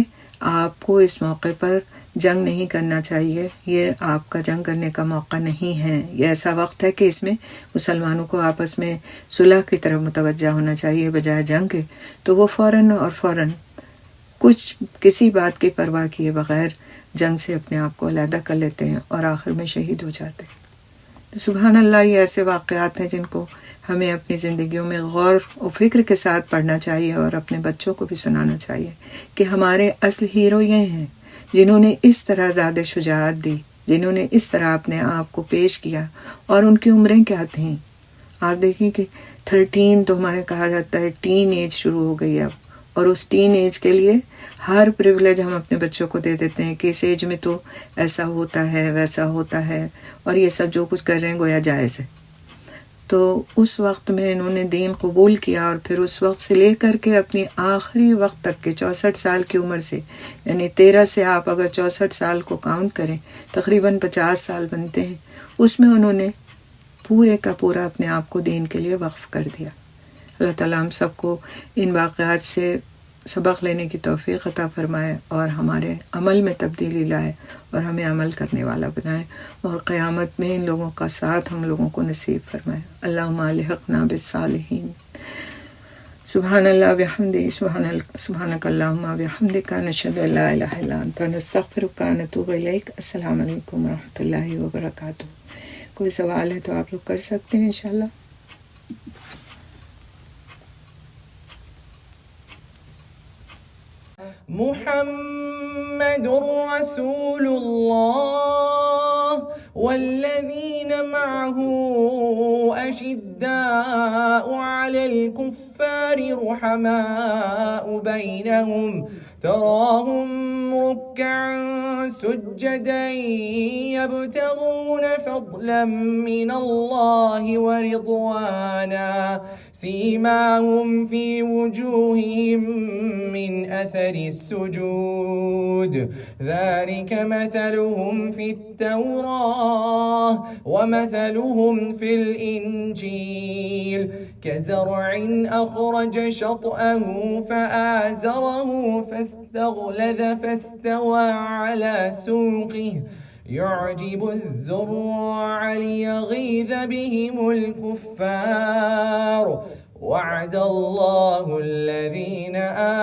آپ کو اس موقع پر جنگ نہیں کرنا چاہیے، یہ آپ کا جنگ کرنے کا موقع نہیں ہے، یہ ایسا وقت ہے کہ اس میں مسلمانوں کو آپس میں صلح کی طرف متوجہ ہونا چاہیے بجائے جنگ کے، تو وہ فوراً کسی بات کی پرواہ کیے بغیر جنگ سے اپنے آپ کو علیحدہ کر لیتے ہیں اور آخر میں شہید ہو جاتے ہیں۔ تو سبحان اللہ، یہ ایسے واقعات ہیں جن کو ہمیں اپنی زندگیوں میں غور و فکر کے ساتھ پڑھنا چاہیے، اور اپنے بچوں کو بھی سنانا چاہیے کہ ہمارے اصل ہیرو یہ ہیں جنہوں نے اس طرح داد شجاعت دی، جنہوں نے اس طرح اپنے آپ کو پیش کیا، اور ان کی عمریں کیا تھیں۔ آپ دیکھیں کہ 13 تو ہمارے کہا جاتا ہے ٹین ایج شروع ہو گئی اب، اور اس ٹین ایج کے لیے ہر پریویلیج ہم اپنے بچوں کو دے دیتے ہیں کہ اس ایج میں تو ایسا ہوتا ہے ویسا ہوتا ہے، اور یہ سب جو کچھ کر رہے ہیں گویا جائز ہے۔ تو اس وقت میں انہوں نے دین قبول کیا، اور پھر اس وقت سے لے کر کے اپنی آخری وقت تک کے 64 سال کی عمر سے، یعنی 13 سے آپ اگر 64 سال کو کاؤنٹ کریں تقریباً 50 سال بنتے ہیں، اس میں انہوں نے پورے کا پورا اپنے آپ کو دین کے لیے وقف کر دیا۔ اللہ تعالیٰ ہم سب کو ان واقعات سے سبق لینے کی توفیق عطا فرمائے اور ہمارے عمل میں تبدیلی لائے اور ہمیں عمل کرنے والا بنائے اور قیامت میں ان لوگوں کا ساتھ ہم لوگوں کو نصیب فرمائے. اللہم الحقنا بالصالحین. سبحان اللہ بحمدہ سبحانک اللہم بحمدک نشہد ان لا الہ الا انت نستغفرک ونتوب الیک. السلام علیکم ورحمۃ اللہ وبرکاتہ. کوئی سوال ہے تو آپ لوگ کر سکتے ہیں انشاءاللہ.
محمد رسول الله والذين معه أشداء على الكفار رحماء بينهم تراهم ركعا سجدا يبتغون فضلا من الله ورضوانا سيماهم في وجوههم من أثر السجود ذلك مثلهم في التوراة ومثلهم في الإنجيل كزرع أخرج شطأه فآزره فاستغلظ فاستوى على سوقه يعجب الزراع ليغيظ بهم الكفار. وعد الله الذين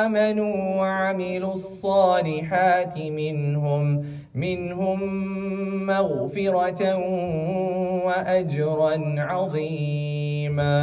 آمنوا وعملوا الصالحات منهم مغفرة وأجرا عظيما.